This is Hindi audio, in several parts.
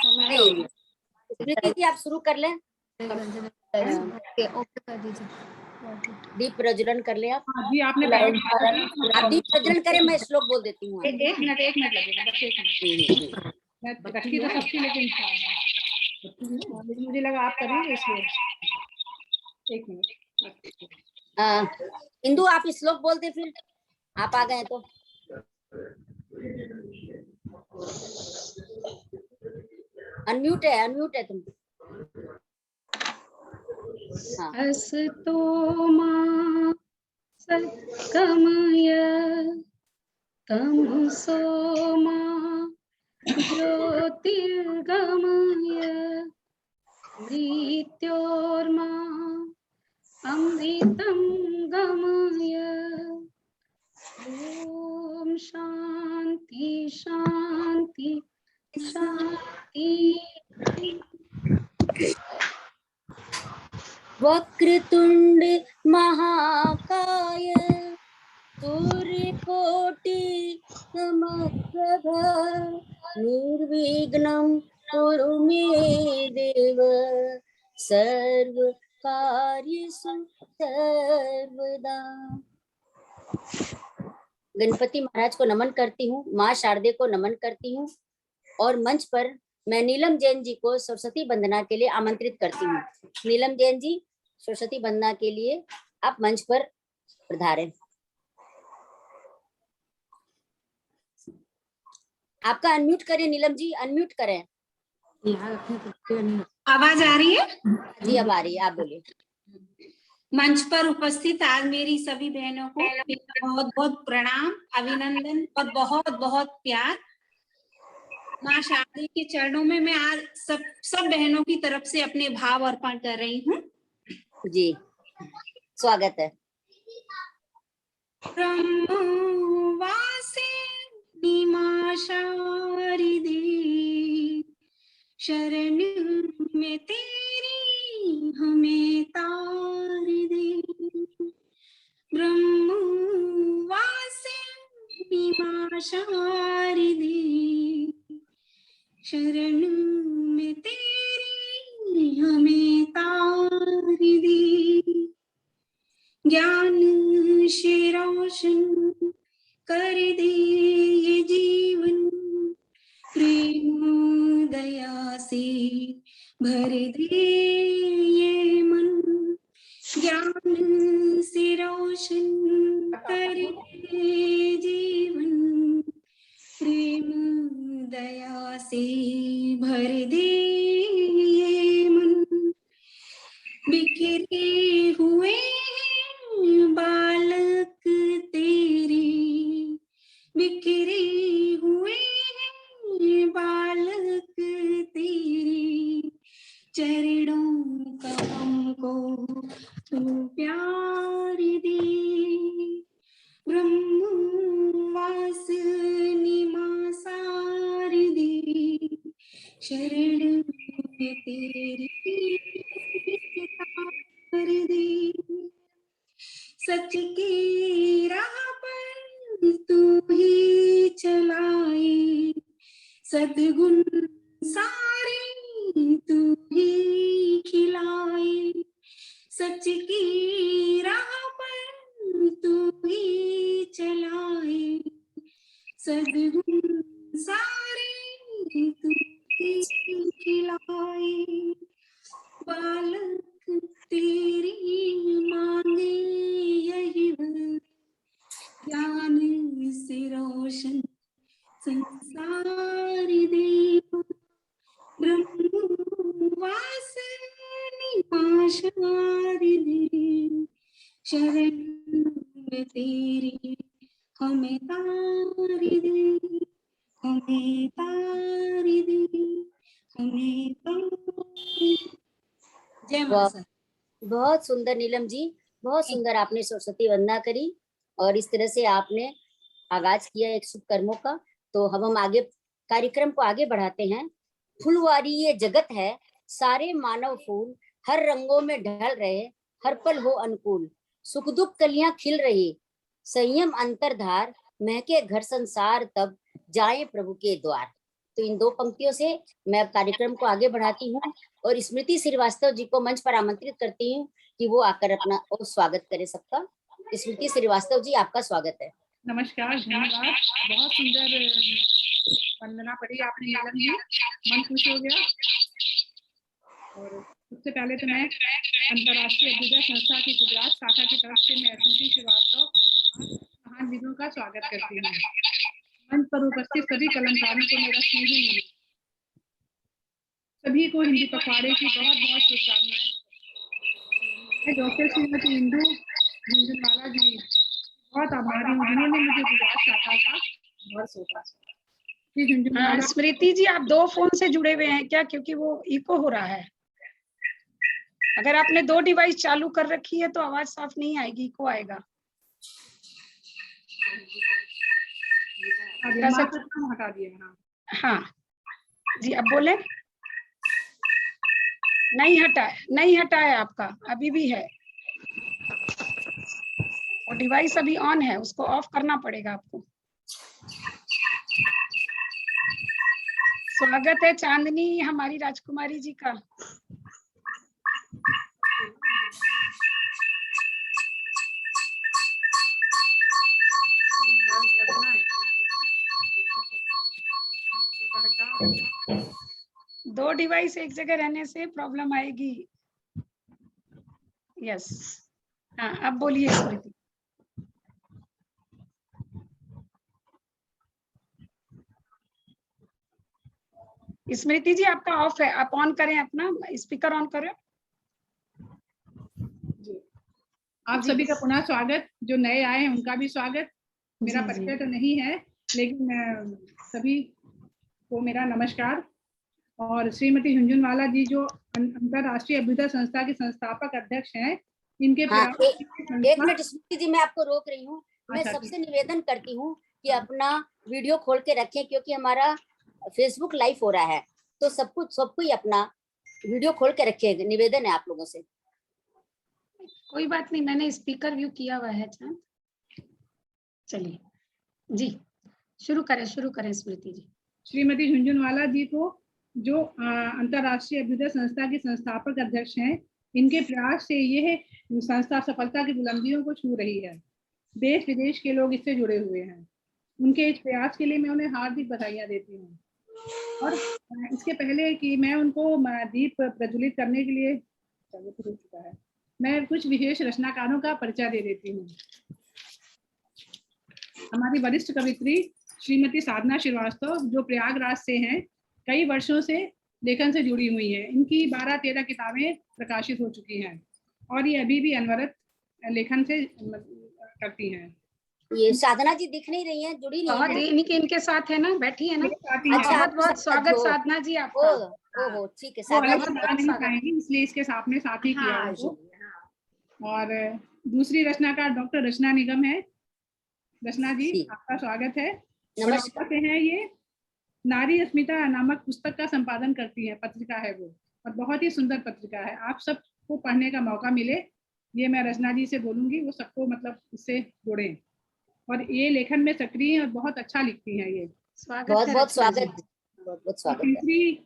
नहीं, स्मृति जी आप शुरू कर लें, दीप प्रज्वलन कर ले आप। जी आपने आप दीप प्रज्वलन करें, मैं श्लोक बोल देती हूँ। एक मिनट लगेगा, बस एक मिनट। मैं रखी तो सबकी, लेकिन मुझे लगा आप करेंगे इसलिए एक मिनट। इंदु आप श्लोक बोलते, फिर आप आ गए तो। अनम्यूट है तुम। असतो मा सत्कमय तमसो मा ज्योतिर्गमय मृत्योर्मा अमृतं गमय। ओम शांति शांति शांति। वक्रतुंड महाकाय सूर्यकोटि समप्रभ निर्विघ्नं कुरु मे देव सर्व कार्येषु सर्वदा। गणपति महाराज को नमन करती हूँ, माँ शारदे को नमन करती हूँ, और मंच पर मैं नीलम जैन जी को सरस्वती वंदना के लिए आमंत्रित करती हूँ। नीलम जैन जी सरस्वती वंदना के लिए आप मंच पर पधारें। आपका अनम्यूट करें नीलम जी, अनम्यूट करें। आवाज आ रही है? जी अब आ रही है, आप बोलिए। मंच पर उपस्थित आज मेरी सभी बहनों को बहुत बहुत प्रणाम, अभिनंदन और बहुत बहुत प्यार। माँ शारदा के चरणों में मैं आज सब बहनों की तरफ से अपने भाव अर्पण कर रही हूँ। जी स्वागत है। ब्रह्मवासिनी माँ शारदे शरण में तेरी हमें तार दे। ब्रह्मवासिनी माँ शारदे शरण में तेरी हमें तार दे। ज्ञान से रोशन कर दे ये जीवन, प्रेम दया से भर दे ये मन। ज्ञान से रोशन कर दे जीवन, प्रेम दया से भर दे ये मन। बिखरे हुए बालक तेरे, बिखरे हुए बालक तेरे चरणों का हमको तू प्यार दे। ब्रह्मवासिनी माँ शारदे शरण में तेरी तार दे। सच की राह पर तू ही चलाए, सद्गुण सारे तू ही खिलाए। सच की राह पर तू ही चलाए, सद्गुण सारे तू ही खिलाए। बालक तेरी मांगे यही वर, ज्ञान से रोशन संसार देव। ब्रह्मवासिनी माँ शारदे शरण में तेरी हमें तार दे, हमें तार दे, हमें तार दे। जय माता। बहुत सुंदर नीलम जी, बहुत सुंदर आपने सरस्वती वंदना करी और इस तरह से आपने आगाज किया एक शुभ कर्मों का। तो हम आगे कार्यक्रम को आगे बढ़ाते हैं। फुलवारी ये जगत है, सारे मानव फूल हर रंगों में ढल रहे, हर पल हो अनुकूल। सुख दुख कलियां खिल रही, संयम अंतरधार, महके घर संसार, तब जाए प्रभु के द्वार। तो इन 2 पंक्तियों से मैं अब कार्यक्रम को आगे बढ़ाती हूँ और स्मृति श्रीवास्तव जी को मंच पर आमंत्रित करती हूँ कि वो आकर अपना और स्वागत करें सबका। स्मृति श्रीवास्तव जी, आपका स्वागत है। नमस्कार, धन्यवाद। बहुत सुंदर वंदना पढ़ी आपने नीलम जी, मन खुश हो गया। और सबसे पहले तो मैं अंतर्राष्ट्रीय अभ्युदय संस्था की गुजरात शाखा की तरफ से मैं स्मृति श्रीवास्तव महान विदों का स्वागत करती हूँ। मंच पर उपस्थित सभी कलाकारों को मेरा स्नेही नमन। सभी को हिंदी पखवाड़े की बहुत बहुत शुभकामनाएं। मैं डॉक्टर श्रीमती इंदु झुंझुनवाला जी बहुत आभारी हूँ जिन्होंने मुझे गुजरात शाखा का बहुत सोचा। स्मृति जी, आप 2 फोन से जुड़े हुए हैं क्या? क्योंकि वो इको हो रहा है। अगर आपने 2 डिवाइस चालू कर रखी है तो आवाज साफ नहीं आएगी, इको आएगा। हटा दिया। हाँ जी, अब बोले। नहीं हटा है आपका, अभी भी है। और डिवाइस अभी ऑन है, उसको ऑफ करना पड़ेगा आपको। स्वागत है चांदनी हमारी राजकुमारी जी का। दो डिवाइस एक जगह रहने से प्रॉब्लम आएगी। यस, हाँ अब बोलिए स्मृति। स्मृति जी आपका ऑफ है, आप ऑन करें, अपना स्पीकर ऑन करें। आप सभी का पुनः स्वागत। जो नए आए हैं उनका भी स्वागत। मेरा परिचय तो नहीं है, लेकिन सभी को मेरा नमस्कार। और श्रीमती झुंझुनवाला जी जो अंतर्राष्ट्रीय अभ्युदय संस्था के संस्थापक अध्यक्ष हैं, इनके एक मिनट स्मृति जी, मैं आपको रोक रही हूँ। मैं सबसे निवेदन करती हूँ कि अपना वीडियो खोल के रखें, क्योंकि हमारा फेसबुक लाइव हो रहा है, तो सबको ही अपना वीडियो खोल के रखिए। निवेदन है आप लोगों से। कोई बात नहीं, मैंने स्पीकर व्यू किया हुआ है। चलिए जी, शुरू करें स्मृति जी। श्रीमती झुंझुनवाला जी को जो अंतर्राष्ट्रीय अभ्युदय संस्था के संस्थापक अध्यक्ष हैं, इनके प्रयास से यह संस्था सफलता की बुलंदियों को छू रही है। देश विदेश के लोग इससे जुड़े हुए हैं। उनके इस प्रयास के लिए मैं उन्हें हार्दिक बधाइयां देती हूँ। और इसके पहले कि मैं उनको दीप प्रज्वलित करने के लिए चुका है, मैं कुछ विशेष रचनाकारों का परिचय दे देती हूँ। हमारी वरिष्ठ कवित्री श्रीमती साधना श्रीवास्तव जो प्रयागराज से हैं, कई वर्षों से लेखन से जुड़ी हुई हैं। इनकी 12-13 किताबें प्रकाशित हो चुकी हैं और ये अभी भी अनवरत लेखन से करती हैं। ये साधना जी दिख नहीं रही हैं, जुड़ी नहीं है। इनके साथ है ना, बैठी है ना। अच्छा, बहुत स्वागत साधना जी आपका। ओहो ठीक है, साधना जी नहीं पाएंगी, इसलिए इसके साथ में साथ ही किया उनको। और दूसरी रचनाकार डॉक्टर रचना निगम है। रचना जी आपका स्वागत है। नमस्कार। हैं ये नारी अस्मिता नामक पुस्तक का संपादन करती है, पत्रिका है वो, और बहुत ही सुंदर पत्रिका है। आप सबको पढ़ने का मौका मिले, ये मैं रचना जी से बोलूंगी, वो सबको मतलब इससे जुड़े। और ये लेखन में सक्रिय और बहुत अच्छा लिखती हैं ये। बहुत स्वागत। तीसरी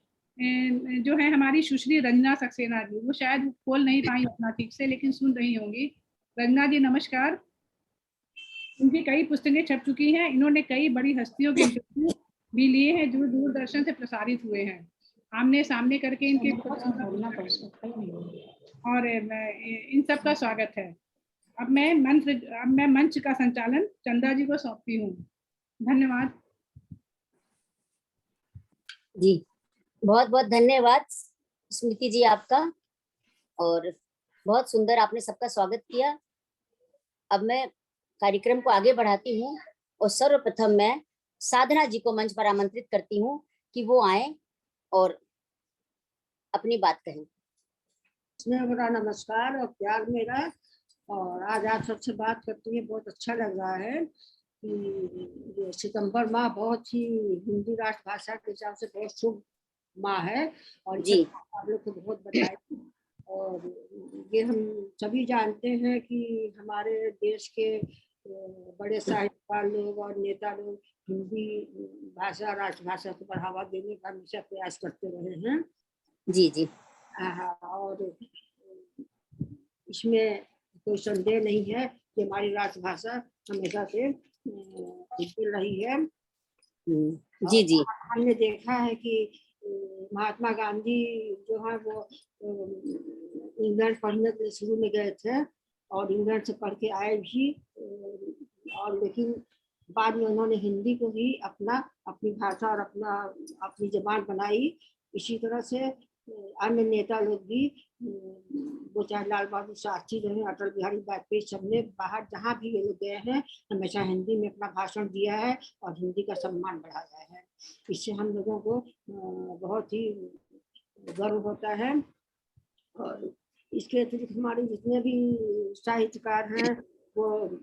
जो है हमारी सुश्री रंजना सक्सेना जी, वो शायद बोल नहीं पाई अपना ठीक से, लेकिन सुन रही होंगी। रंजना जी नमस्कार। उनकी कई पुस्तकें छप चुकी हैं। इन्होंने कई बड़ी हस्तियों के इंटरव्यू भी लिए हैं जो दूरदर्शन से प्रसारित हुए हैं। आमने सामने करके इनके और इन सब का स्वागत है। अब मैं मंच का संचालन चंदा जी को सौंपती हूँ। धन्यवाद जी। बहुत बहुत धन्यवाद स्मृति जी आपका, और बहुत सुंदर आपने सबका स्वागत किया। अब मैं कार्यक्रम को आगे बढ़ाती हूँ और सर्वप्रथम मैं साधना जी को मंच पर आमंत्रित करती हूँ कि वो आए और अपनी बात कहें। मेरा नमस्कार और प्यार मेरा, और आज आप सबसे बात करती है बहुत अच्छा लग रहा है कि सितंबर माह बहुत ही हिंदी राष्ट्रभाषा के हिसाब से बहुत शुभ माह है, और जी आप लोग को बहुत बधाई। और ये हम सभी जानते हैं कि हमारे देश के बड़े साहित्यकार लोग और नेता लोग हिंदी भाषा राजभाषा को बढ़ावा देने का हमेशा प्रयास करते रहे हैं। जी जी। और इसमें कोई संदेह नहीं है कि हमारी राजभाषा हमेशा से चल रही है। जी जी। हमने देखा है कि महात्मा गांधी जो है वो इंग्लैंड पढ़ने के लिए शुरू में गए थे और इंग्लैंड से पढ़ के आए भी, और लेकिन बाद में उन्होंने हिंदी को ही अपनी भाषा और अपनी जबान बनाई। इसी तरह से अन्य नेता लोग भी, वो चाहे लाल बहादुर शास्त्री रहे, अटल बिहारी वाजपेयी, सबने बाहर जहाँ भी ये लोग गए हैं हमेशा हिंदी में अपना भाषण दिया है और हिंदी का सम्मान बढ़ाया है। इससे हम लोगों को बहुत ही गर्व होता है। और इसके अतिरिक्त हमारे जितने भी साहित्यकार हैं वो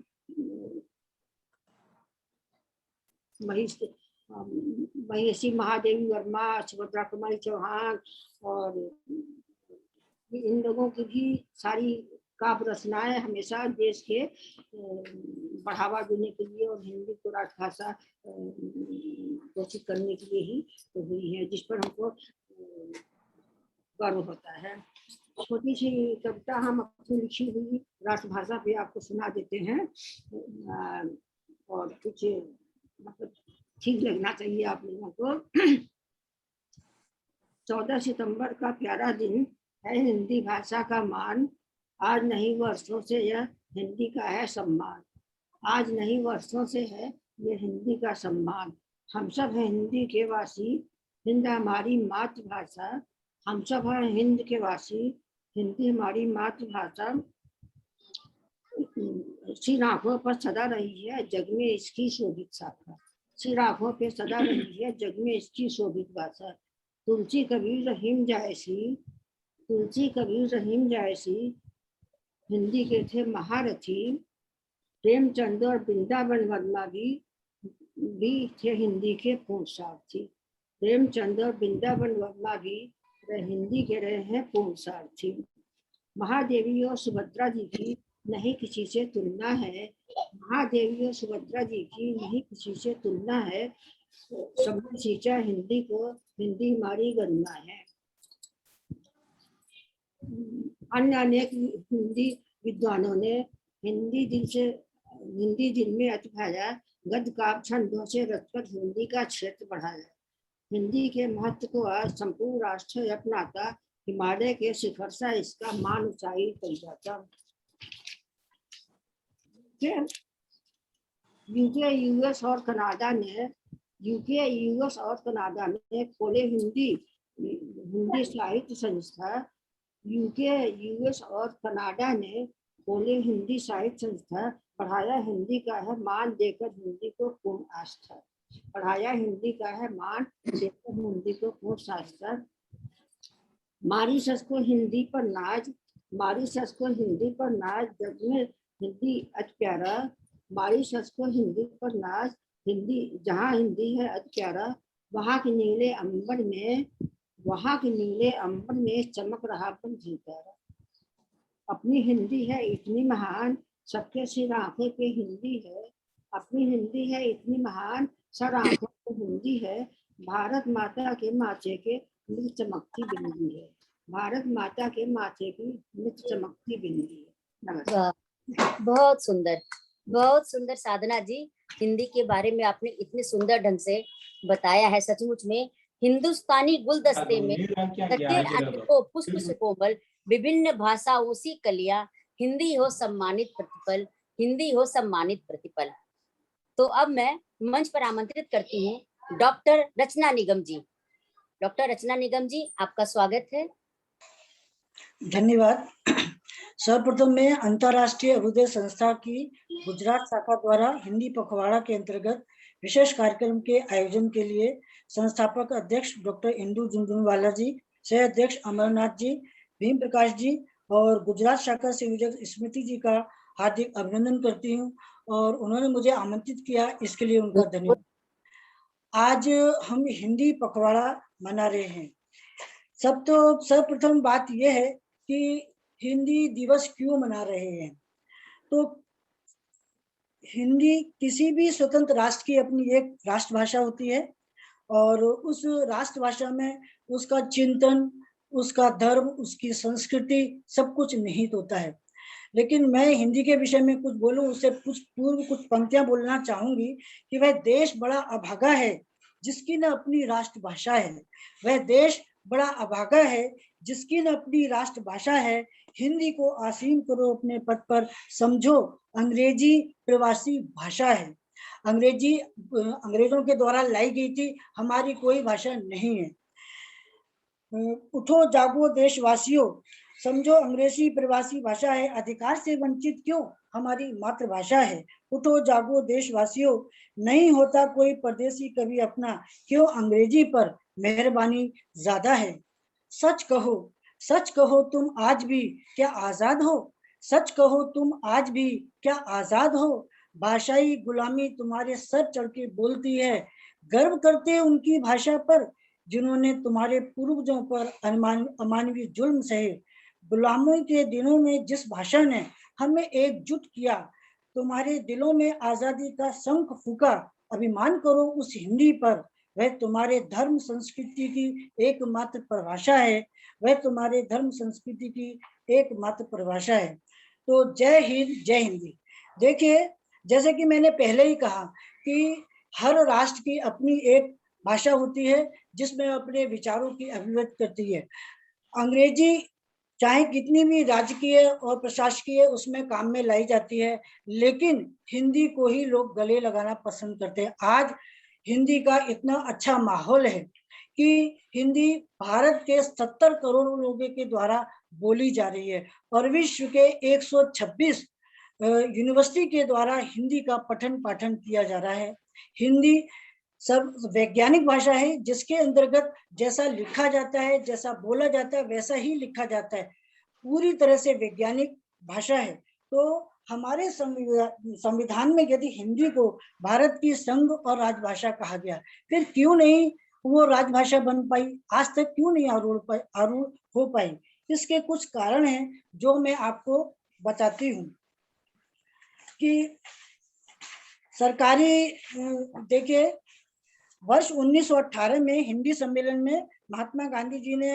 महेशी महादेवी वर्मा, सुभद्रा कुमारी चौहान और इन लोगों की भी सारी काव्य रचनाएं हमेशा देश के बढ़ावा देने के लिए और हिंदी को राजभाषा घोषित करने के लिए ही तो हुई है, जिस पर हमको गर्व होता है। छोटी सी कविता हम अपनी लिखी हुई राजभाषा पे आपको सुना देते हैं और कुछ मतलब ठीक लगना चाहिए आप लोगों को। 14 सितंबर का प्यारा दिन है हिंदी भाषा का मान, आज नहीं वर्षों से यह हिंदी का है सम्मान। आज नहीं वर्षों से है ये हिंदी का सम्मान। हम सब हैं हिंदी के वासी, हिंद हमारी मातृभाषा। हम सब हैं हिंद के वासी, हिंदी हमारी मातृभाषा। श्री आंखों पर सदा रही है जग में इसकी शोभित शाखा। श्री आंखों पे सदा रही है जग में इसकी शोभित भाषा। तुलसी कबीर रहीम जायसी, तुलसी कबीर रहीम जायसी हिंदी के थे महारथी। प्रेमचंद और वृंदावन वर्मा भी थे हिंदी के पूर्ण सारथी। प्रेमचंद और वृंदावन वर्मा भी हिंदी के रहे हैं पूर्ण सारथी। महादेवी और सुभद्रा जी की नहीं किसी से तुलना है। महादेवी और सुभद्रा जी की नहीं किसी से तुलना है। सबने सींचा हिंदी को, हिंदी हमारी गन्ना है। अन्य अनेक हिंदी विद्वानों ने हिंदी दिल में अति भाया। गद्य काव्य छंदों से रचकर हिंदी का क्षेत्र बढ़ाया। हिंदी के महत्व को आज संपूर्ण राष्ट्र अपनाता। हिमालय के शिखर सा इसका मान ऊंचाई तक जाता। यूके यूएस और कनाडा ने खोले हिंदी साहित्य संस्था। यूके यूएस और कनाडा ने खोले हिंदी साहित्य संस्था। पढ़ाया हिंदी का है मान देकर हिंदी को पूर्ण आस्था। पढ़ाया हिंदी का है मान देकर हिंदी को पूर्ण आस्था। मारी सस को हिंदी पर नाज, मारी सस को हिंदी पर नाज जग में हिंदी अति प्यारा। मारी सस को हिंदी पर नाज, हिंदी जहाँ हिंदी है अति प्यारा। वहाँ के नीले अंबर में चमक रहा बन प्यारा। अपनी हिंदी है इतनी महान, सबके सिर आंखों पे हिंदी है। अपनी हिंदी है इतनी महान, सर आंखों पे हिंदी है। भारत माता के माथे के नित चमकती बिंदी है। भारत माता के माथे की नित चमकती बिंदी है। नमस्कार। बहुत सुंदर साधना जी, हिंदी के बारे में आपने इतने सुंदर ढंग से बताया है। सचमुच में हिंदुस्तानी गुलदस्ते में को पुष्प सुकोमल, विभिन्न भाषाओं सी कलियां, हिंदी हो सम्मानित प्रतिपल, हिंदी हो सम्मानित प्रतिपल। तो अब मैं मंच पर आमंत्रित करती हूँ डॉक्टर रचना निगम जी। डॉक्टर रचना निगम जी, आपका स्वागत है। धन्यवाद। सर्वप्रथम मैं अंतर्राष्ट्रीय हृदय संस्था की गुजरात शाखा द्वारा हिंदी पखवाड़ा के अंतर्गत विशेष कार्यक्रम के आयोजन के लिए संस्थापक अध्यक्ष डॉक्टर इंदु झुनझुनवाला जी, सह अध्यक्ष अमरनाथ जी, भीम प्रकाश जी और गुजरात शाखा संयोजक स्मृति जी का हार्दिक अभिनंदन करती हूँ और उन्होंने मुझे आमंत्रित किया, इसके लिए उनका धन्यवाद। आज हम हिंदी पखवाड़ा मना रहे हैं। सर्वप्रथम बात यह है कि हिंदी दिवस क्यों मना रहे हैं। तो हिंदी किसी भी स्वतंत्र राष्ट्र की अपनी एक राष्ट्रभाषा होती है और उस राष्ट्रभाषा में उसका चिंतन, उसका धर्म, उसकी संस्कृति सब कुछ निहित होता है। लेकिन मैं हिंदी के विषय में कुछ बोलूं उससे कुछ पूर्व कुछ पंक्तियां बोलना चाहूंगी कि वह देश बड़ा अभागा है जिसकी न अपनी राष्ट्रभाषा है। वह देश बड़ा अभागा है जिसकी न अपनी राष्ट्रभाषा है। हिंदी को आसीन करो अपने पद पर, समझो अंग्रेजी प्रवासी भाषा है। अंग्रेजी अंग्रेजों के द्वारा लाई गई थी, हमारी कोई भाषा नहीं है। उठो जागो देशवासियों, समझो अंग्रेजी प्रवासी भाषा है। अधिकार से वंचित क्यों, हमारी मातृभाषा है। उठो जागो देशवासियों, नहीं होता कोई परदेसी कभी अपना, क्यों अंग्रेजी पर मेहरबानी ज्यादा है। सच कहो तुम आज भी क्या आजाद हो, सच कहो तुम आज भी क्या आजाद हो। भाषाई गुलामी तुम्हारे सर चढ़ के बोलती है, गर्व करते उनकी भाषा पर जिन्होंने तुम्हारे पूर्वजों पर अमानवीय जुल्म सहे। गुलामी के दिनों में जिस भाषा ने हमें एकजुट किया, तुम्हारे दिलों में आजादी का शंख फूका। अभिमान करो उस हिंदी पर, वह तुम्हारे धर्म संस्कृति की एकमात्र परिभाषा है। वह तुम्हारे धर्म संस्कृति की एकमात्र परिभाषा है। तो जय हिंद, जय हिंदी। देखिए, जैसे कि मैंने पहले ही कहा कि हर राष्ट्र की अपनी एक भाषा होती है जिसमें अपने विचारों की अभिव्यक्ति करती है। अंग्रेजी चाहे कितनी भी राजकीय और प्रशासकीय उसमें काम में लाई जाती है, लेकिन हिंदी को ही लोग गले लगाना पसंद करते हैं। आज हिंदी का इतना अच्छा माहौल है कि हिंदी भारत के 70 करोड़ लोगों के द्वारा बोली जा रही है और विश्व के 126 यूनिवर्सिटी के द्वारा हिंदी का पठन पाठन किया जा रहा है। हिंदी सब वैज्ञानिक भाषा है जिसके अंतर्गत जैसा लिखा जाता है, जैसा बोला जाता है, वैसा ही लिखा जाता है। पूरी तरह से वैज्ञानिक भाषा है। तो हमारे संविधान में यदि हिंदी को भारत की संघ और राजभाषा कहा गया, फिर क्यों नहीं वो राजभाषा बन पाई, आज तक क्यों नहीं आरूढ़ हो पाई? इसके कुछ कारण हैं जो मैं आपको बताती हूँ कि सरकारी, देखिए, वर्ष 1918 में हिंदी सम्मेलन में महात्मा गांधी जी ने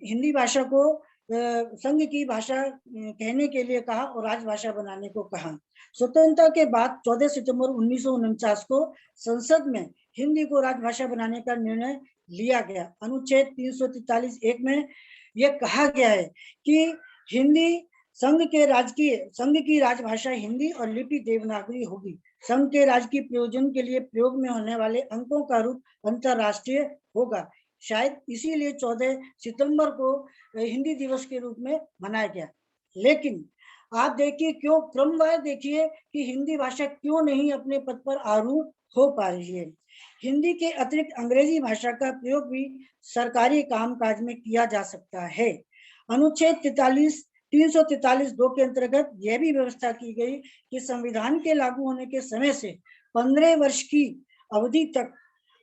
हिंदी भाषा को संघ की भाषा कहने के लिए कहा और राजभाषा बनाने को कहा। स्वतंत्रता के बाद 14 सितंबर 1949 को संसद में हिंदी को राजभाषा बनाने का निर्णय लिया गया। अनुच्छेद 343(1) में यह कहा गया है कि हिंदी संघ की राजभाषा हिंदी और लिपि देवनागरी होगी। संघ के राजकीय प्रयोजन के लिए प्रयोग में होने वाले अंकों का रूप अंतरराष्ट्रीय होगा। शायद इसीलिए 14 सितंबर को हिंदी दिवस के रूप में मनाया गया। लेकिन आप देखिए, क्यों क्रमवार देखिए कि हिंदी भाषा क्यों नहीं अपने पद पर आरूढ़ हो पा रही है। हिंदी के अतिरिक्त अंग्रेजी भाषा का प्रयोग भी सरकारी कामकाज में किया जा सकता है। अनुच्छेद 343(2) के अंतर्गत यह भी व्यवस्था की गई कि संविधान के लागू होने के समय से 15 वर्ष की अवधि तक,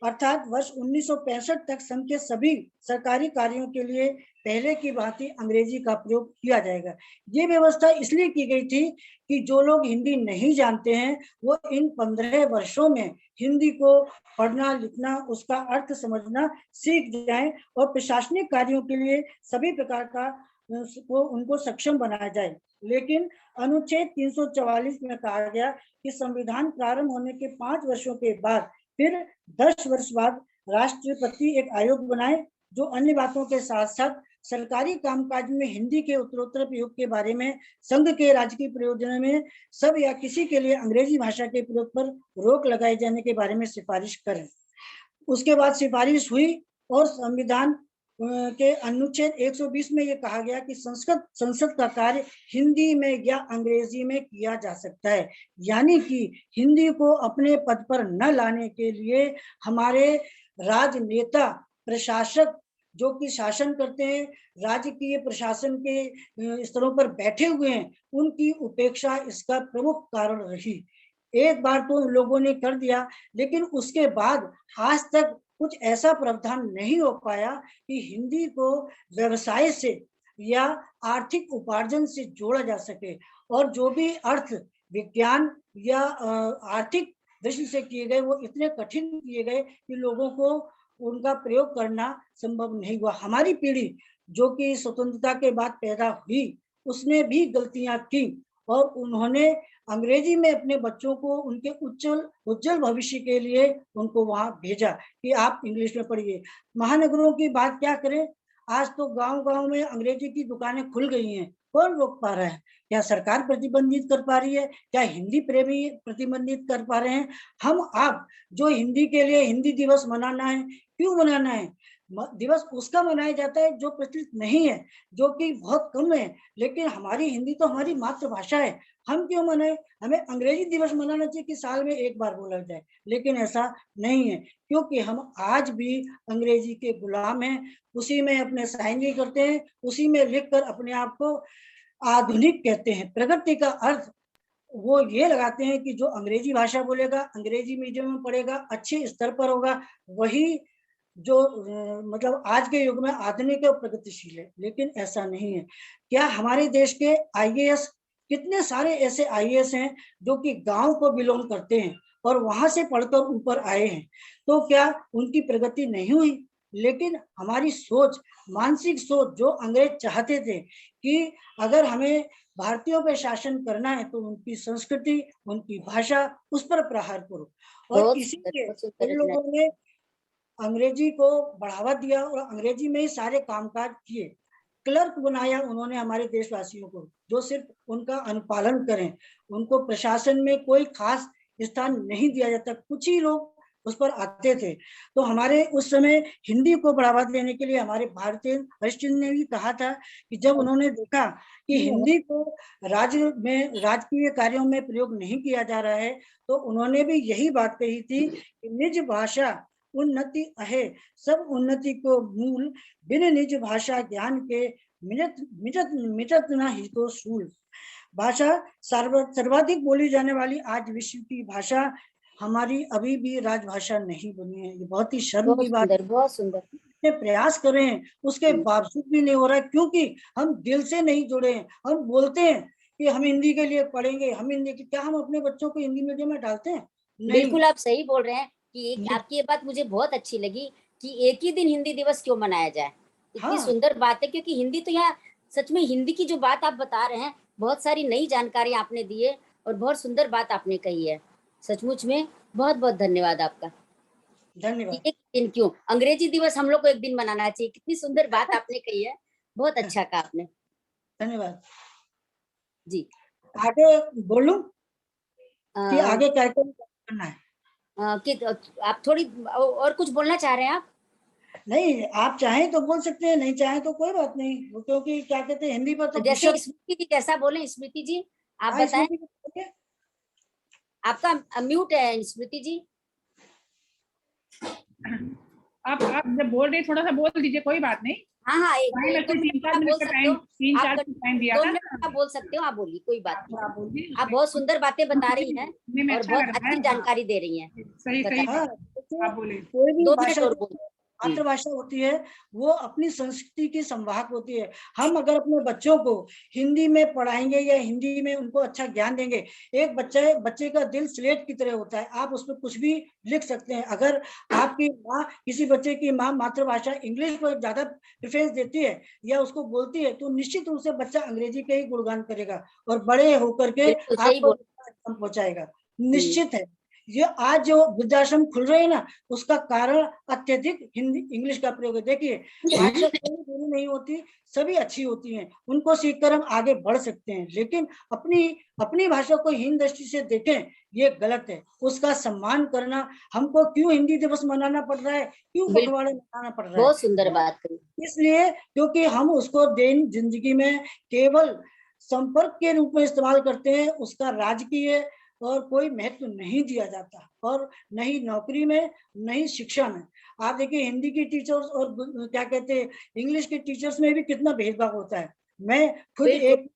अर्थात वर्ष 1965 तक संघ के सभी सरकारी कार्यों के लिए पहले की भांति अंग्रेजी का प्रयोग किया जाएगा। ये व्यवस्था इसलिए की गई थी कि जो लोग हिंदी नहीं जानते हैं वो इन 15 वर्षों में हिंदी को पढ़ना लिखना, उसका अर्थ समझना सीख जाएं और प्रशासनिक कार्यों के लिए सभी प्रकार का वो उनको सक्षम बनाया जाए। लेकिन अनुच्छेद 344 में कहा गया कि संविधान प्रारंभ होने के 5 वर्षों के बाद फिर 10 वर्ष बाद राष्ट्रपति एक आयोग बनाए जो अन्य बातों के साथ साथ सरकारी कामकाज में हिंदी के उत्तरोत्तर प्रयोग के बारे में, संघ के राजकीय प्रयोजन में सब या किसी के लिए अंग्रेजी भाषा के प्रयोग पर रोक लगाए जाने के बारे में सिफारिश करें। उसके बाद सिफारिश हुई और संविधान के अनुच्छेद 120 में यह कहा गया कि संसद का कार्य हिंदी में या अंग्रेजी में किया जा सकता है। यानी कि हिंदी को अपने पद पर न लाने के लिए हमारे राजनेता, प्रशासक जो कि शासन करते हैं, राजकीय प्रशासन के स्तरों पर बैठे हुए हैं, उनकी उपेक्षा इसका प्रमुख कारण रही। एक बार तो लोगों ने कर दिया, लेकिन उसके बाद आज तक कुछ ऐसा प्रावधान नहीं हो पाया कि हिंदी को व्यवसाय से या आर्थिक उपार्जन से जोड़ा जा सके। और जो भी अर्थ विज्ञान या आर्थिक दृष्टि से किए गए वो इतने कठिन किए गए कि लोगों को उनका प्रयोग करना संभव नहीं हुआ। हमारी पीढ़ी जो कि स्वतंत्रता के बाद पैदा हुई उसने भी गलतियां की और उन्होंने अंग्रेजी में अपने बच्चों को उनके उज्जवल भविष्य के लिए उनको वहां भेजा कि आप इंग्लिश में पढ़िए। महानगरों की बात क्या करें, आज तो गांव-गांव में अंग्रेजी की दुकानें खुल गई हैं। कौन रोक पा रहा है? क्या सरकार प्रतिबंधित कर पा रही है? क्या हिंदी प्रेमी प्रतिबंधित कर पा रहे हैं? हम आप जो हिंदी के लिए हिंदी दिवस मनाना है, क्यों मनाना है? दिवस उसका मनाया जाता है जो प्रचलित नहीं है, जो कि बहुत कम है, लेकिन हमारी हिंदी तो हमारी मातृभाषा है। हम क्यों मनाएं? हमें अंग्रेजी दिवस मनाना चाहिए कि साल में एक बार बोला जाए, लेकिन ऐसा नहीं है, क्योंकि हम आज भी अंग्रेजी के गुलाम हैं। उसी में अपने साइन भी करते हैं, उसी में लिखकर अपने आप को आधुनिक कहते हैं। प्रगति का अर्थ वो ये लगाते हैं कि जो अंग्रेजी भाषा बोलेगा, अंग्रेजी मीडियम में पढ़ेगा, अच्छे स्तर पर होगा, वही जो मतलब आज के युग में आधुनिक और प्रगतिशील है, लेकिन ऐसा नहीं है। क्या हमारे देश के आईएएस, कितने सारे ऐसे आईएएस हैं जो कि गांव को बिलोंग करते हैं और वहां से पढ़कर ऊपर आए हैं, तो क्या उनकी प्रगति नहीं हुई? लेकिन हमारी सोच, मानसिक सोच, जो अंग्रेज चाहते थे कि अगर हमें भारतीयों पे शासन करना है तो उनकी संस्कृति, उनकी भाषा, उस पर प्रहार करो, और इसीलिए बहुत उन सुंदर रचना। लोगों ने अंग्रेजी को बढ़ावा दिया और अंग्रेजी में ही सारे कामकाज किए। क्लर्क बनाया उन्होंने हमारे देशवासियों को, जो सिर्फ उनका अनुपालन करें। उनको प्रशासन में कोई खास स्थान नहीं दिया जाता, कुछ ही लोग उस पर आते थे। तो हमारे उस समय हिंदी को बढ़ावा देने के लिए हमारे भारतीय हरिश्चंद्र ने भी कहा था कि जब उन्होंने देखा कि हिंदी को राज्य में राजकीय कार्यों में प्रयोग नहीं किया जा रहा है, तो उन्होंने भी यही बात कही थी कि निज भाषा उन्नति अहे, सब उन्नति को मूल, बिन निज भाषा ज्ञान के मिटत मिटत मिटत न ही तो सूल। भाषा सर्वाधिक बोली जाने वाली आज विश्व की भाषा हमारी अभी भी राजभाषा नहीं बनी है। ये बहुत ही शर्म की बात है। बहुत सुंदर। इतने प्रयास कर रहे हैं, उसके बावजूद भी नहीं हो रहा है, क्योंकि हम दिल से नहीं जुड़े हैं। हम बोलते हैं कि हम हिंदी के लिए पढ़ेंगे, हम हिंदी, क्या हम अपने बच्चों को हिंदी मीडियम में डालते हैं? नहीं। बिल्कुल आप सही बोल रहे हैं कि एक आपकी ये बात मुझे बहुत अच्छी लगी कि एक ही दिन हिंदी दिवस क्यों मनाया जाए। इतनी हाँ। सुंदर बात है, क्योंकि हिंदी तो यहाँ सच में हिंदी की जो बात आप बता रहे हैं, बहुत सारी नई जानकारी आपने दी है और बहुत सुंदर बात आपने कही है। सचमुच में बहुत बहुत धन्यवाद आपका। धन्यवाद। एक दिन क्यों, अंग्रेजी दिवस हम लोग को एक दिन मनाना चाहिए। कितनी सुंदर बात आपने कही है, बहुत अच्छा कहा आपने। धन्यवाद जी। आगे बोलूं कि आगे क्या करना है? कि आप थोड़ी और कुछ बोलना चाह रहे हैं आप? नहीं, आप चाहें तो बोल सकते हैं, नहीं चाहें तो कोई बात नहीं, क्योंकि क्या कहते हैं हिंदी पर तो जैसे स्मृति जी जैसा बोले। स्मृति जी आप बताएं। आपका म्यूट है स्मृति जी। आप जब बोल रहे थोड़ा सा बोल दीजिए, कोई बात नहीं। हाँ, एक 3-4 मिनट का टाइम, 3-4 टाइम दिया था। 2 मिनट आप बोल सकते हो, आप बोलिए, कोई बात नहीं। आप बोलिए। आप बहुत सुंदर बातें बता रही हैं और बहुत अच्छी जानकारी दे रही हैं। सही सही हाँ, आप बोले। कोई भी 2 भाषा मिनट और बोल। मातृभाषा होती है, वो अपनी संस्कृति की संवाहक होती है। हम अगर अपने बच्चों को हिंदी में पढ़ाएंगे या हिंदी में उनको अच्छा ज्ञान देंगे, एक बच्चे का दिल स्लेट की तरह होता है, आप उसमें कुछ भी लिख सकते हैं। अगर आपकी माँ, किसी बच्चे की माँ मातृभाषा इंग्लिश को ज्यादा प्रेफरेंस देती है या उसको बोलती है, तो निश्चित रूप से बच्चा अंग्रेजी के ही गुणगान करेगा और बड़े होकर के आपको पहुंचाएगा, निश्चित है। ये आज जो वृद्धाश्रम खुल रहे हैं ना, उसका कारण अत्यधिक हिंदी इंग्लिश का प्रयोग है। देखिए, भाषा कोई बुरी नहीं होती, सभी अच्छी होती हैं, उनको सीखकर हम आगे बढ़ सकते हैं, लेकिन अपनी भाषा को हीन दृष्टि से देखें, ये गलत है। उसका सम्मान करना, हमको क्यों हिंदी दिवस मनाना पड़ रहा है, क्यों पखवाड़े मनाना पड़ रहा है? बहुत सुंदर बात कही। इसलिए क्योंकि हम उसको दिन जिंदगी में केवल संपर्क के रूप में इस्तेमाल करते हैं, उसका राजकीय और कोई महत्व नहीं दिया जाता, और नहीं नौकरी में, नहीं शिक्षा में। आप देखिए, हिंदी की टीचर्स और क्या कहते हैं इंग्लिश के टीचर्स में भी कितना भेदभाव होता है। मैं खुद एक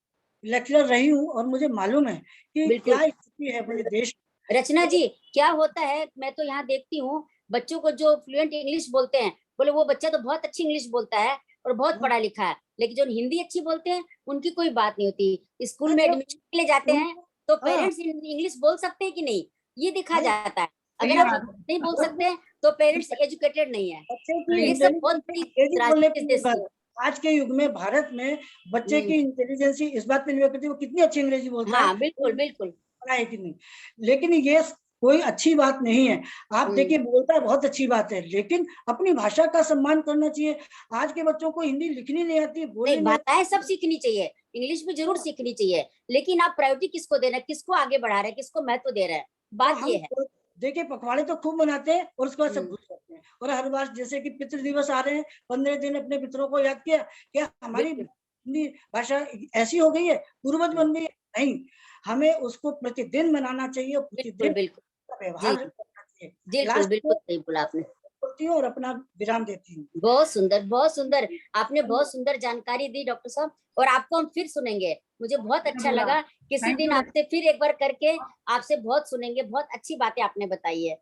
लेक्चरर रही हूँ और मुझे मालूम है कि क्या स्थिति है अपने देश। रचना जी, क्या होता है, मैं तो यहाँ देखती हूँ बच्चों को जो फ्लुएंट इंग्लिश बोलते हैं, बोले वो बच्चा तो बहुत अच्छी इंग्लिश बोलता है और बहुत पढ़ा लिखा है, लेकिन जो हिंदी अच्छी बोलते हैं उनकी कोई बात नहीं होती। स्कूल में एडमिशन के लिए जाते हैं तो हाँ। पेरेंट्स इंग्लिश बोल सकते हैं कि नहीं, ये देखा हाँ। जाता है। सही अगर बात आप नहीं बोल सकते हैं तो पेरेंट्स एजुकेटेड नहीं है। बच्चे सही। की ये सब बहुत इंटेलिजेंसी बड़ी अंग्रेजी त्रासदी बोलने है पर इस देश निर्भर की। है। आज के युग में भारत में बच्चे की इंटेलिजेंसी इस बात पे निर्भर करती है वो कितनी अच्छी अंग्रेजी बोलता है, हाँ बिल्कुल बिल्कुल। पढ़ा है कि नहीं। लेकिन ये कोई अच्छी बात नहीं है। आप देखिए बोलता है बहुत अच्छी बात है, लेकिन अपनी भाषा का सम्मान करना चाहिए। आज के बच्चों को हिंदी लिखनी नहीं आती, बोलनी नहीं, नहीं आती। भाषाएं सब सीखनी चाहिए, इंग्लिश भी जरूर सीखनी चाहिए, लेकिन आप प्रायोरिटी किसको देना है, किसको आगे बढ़ा रहे हैं, किसको महत्व दे रहे हैं, तो बात हम ये है। देखिए पखवाड़े तो खूब मनाते हैं और उसके बाद सब हम्म। भूल जाते हैं। और हर बार जैसे कि पितृ दिवस आ रहे हैं, 15 दिन अपने पितरों को याद किया, क्या हमारी बिल्कुल हिंदी भाषा ऐसी हो गई है, पूर्वज बन गई है? नहीं, हमें उसको प्रतिदिन मनाना चाहिए और बिल्कुल प्रतिदिन बिल्कुल। का जी व्यवहार करना चाहिए। बिल्कुल लास्ट बिल्कुल में सही बोला आपने। बोलती हूँ और अपना विराम देती हूँ। बहुत सुंदर, बहुत सुंदर, आपने बहुत सुंदर जानकारी दी डॉक्टर साहब, और आपको हम फिर सुनेंगे। मुझे बहुत अच्छा लगा, किसी थैंक दिन यू। आपसे फिर एक बार करके आपसे बहुत सुनेंगे, बहुत अच्छी बातें आपने बताई है।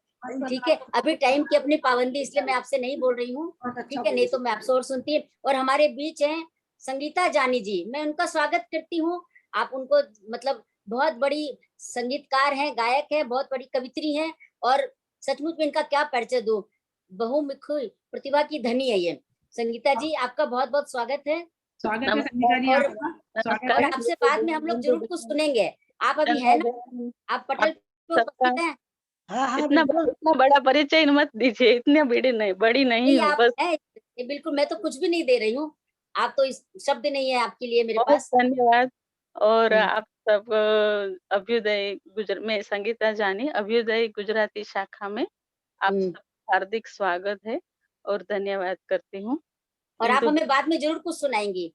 ठीक है, अभी टाइम की अपनी पाबंदी, इसलिए मैं आपसे नहीं बोल रही हूँ, बहुत अच्छा ठीक है, नहीं तो मैं आपसे और सुनती। और हमारे बीच हैं संगीता जानी जी, मैं उनका स्वागत करती हूँ। आप उनको मतलब बहुत बड़ी संगीतकार हैं, गायक हैं, बहुत बड़ी कवित्री हैं, और सचमुच में इनका क्या परिचय दूं, बहुमुखी प्रतिभा की धनी है ये। संगीता जी, आपका बहुत बहुत स्वागत है। स्वागत है संगीता जी और आपका, स्वागत और है। आपसे बाद में हम लोग जरूर कुछ सुनेंगे। आप अभी है ना, आप पटल पे सबका उपस्थित हैं? हाँ हाँ इतना बिल्कुल। इतना बड़ा परिचय मत दीजिए, इतने बड़ी नहीं नहीं, हूँ, आप बस हैं, बिल्कुल, मैं तो कुछ भी नहीं दे रही हूँ, आप तो इस शब्द नहीं है आपके लिए मेरे बहुत पास। धन्यवाद। और हम्म, आप सब अभ्युदय मैं संगीता जानी, अभ्युदय गुजराती शाखा में आप हम्म। सब हार्दिक स्वागत है और धन्यवाद करती हूँ। और आप इंदु हमें बाद में जरूर कुछ सुनाएंगी।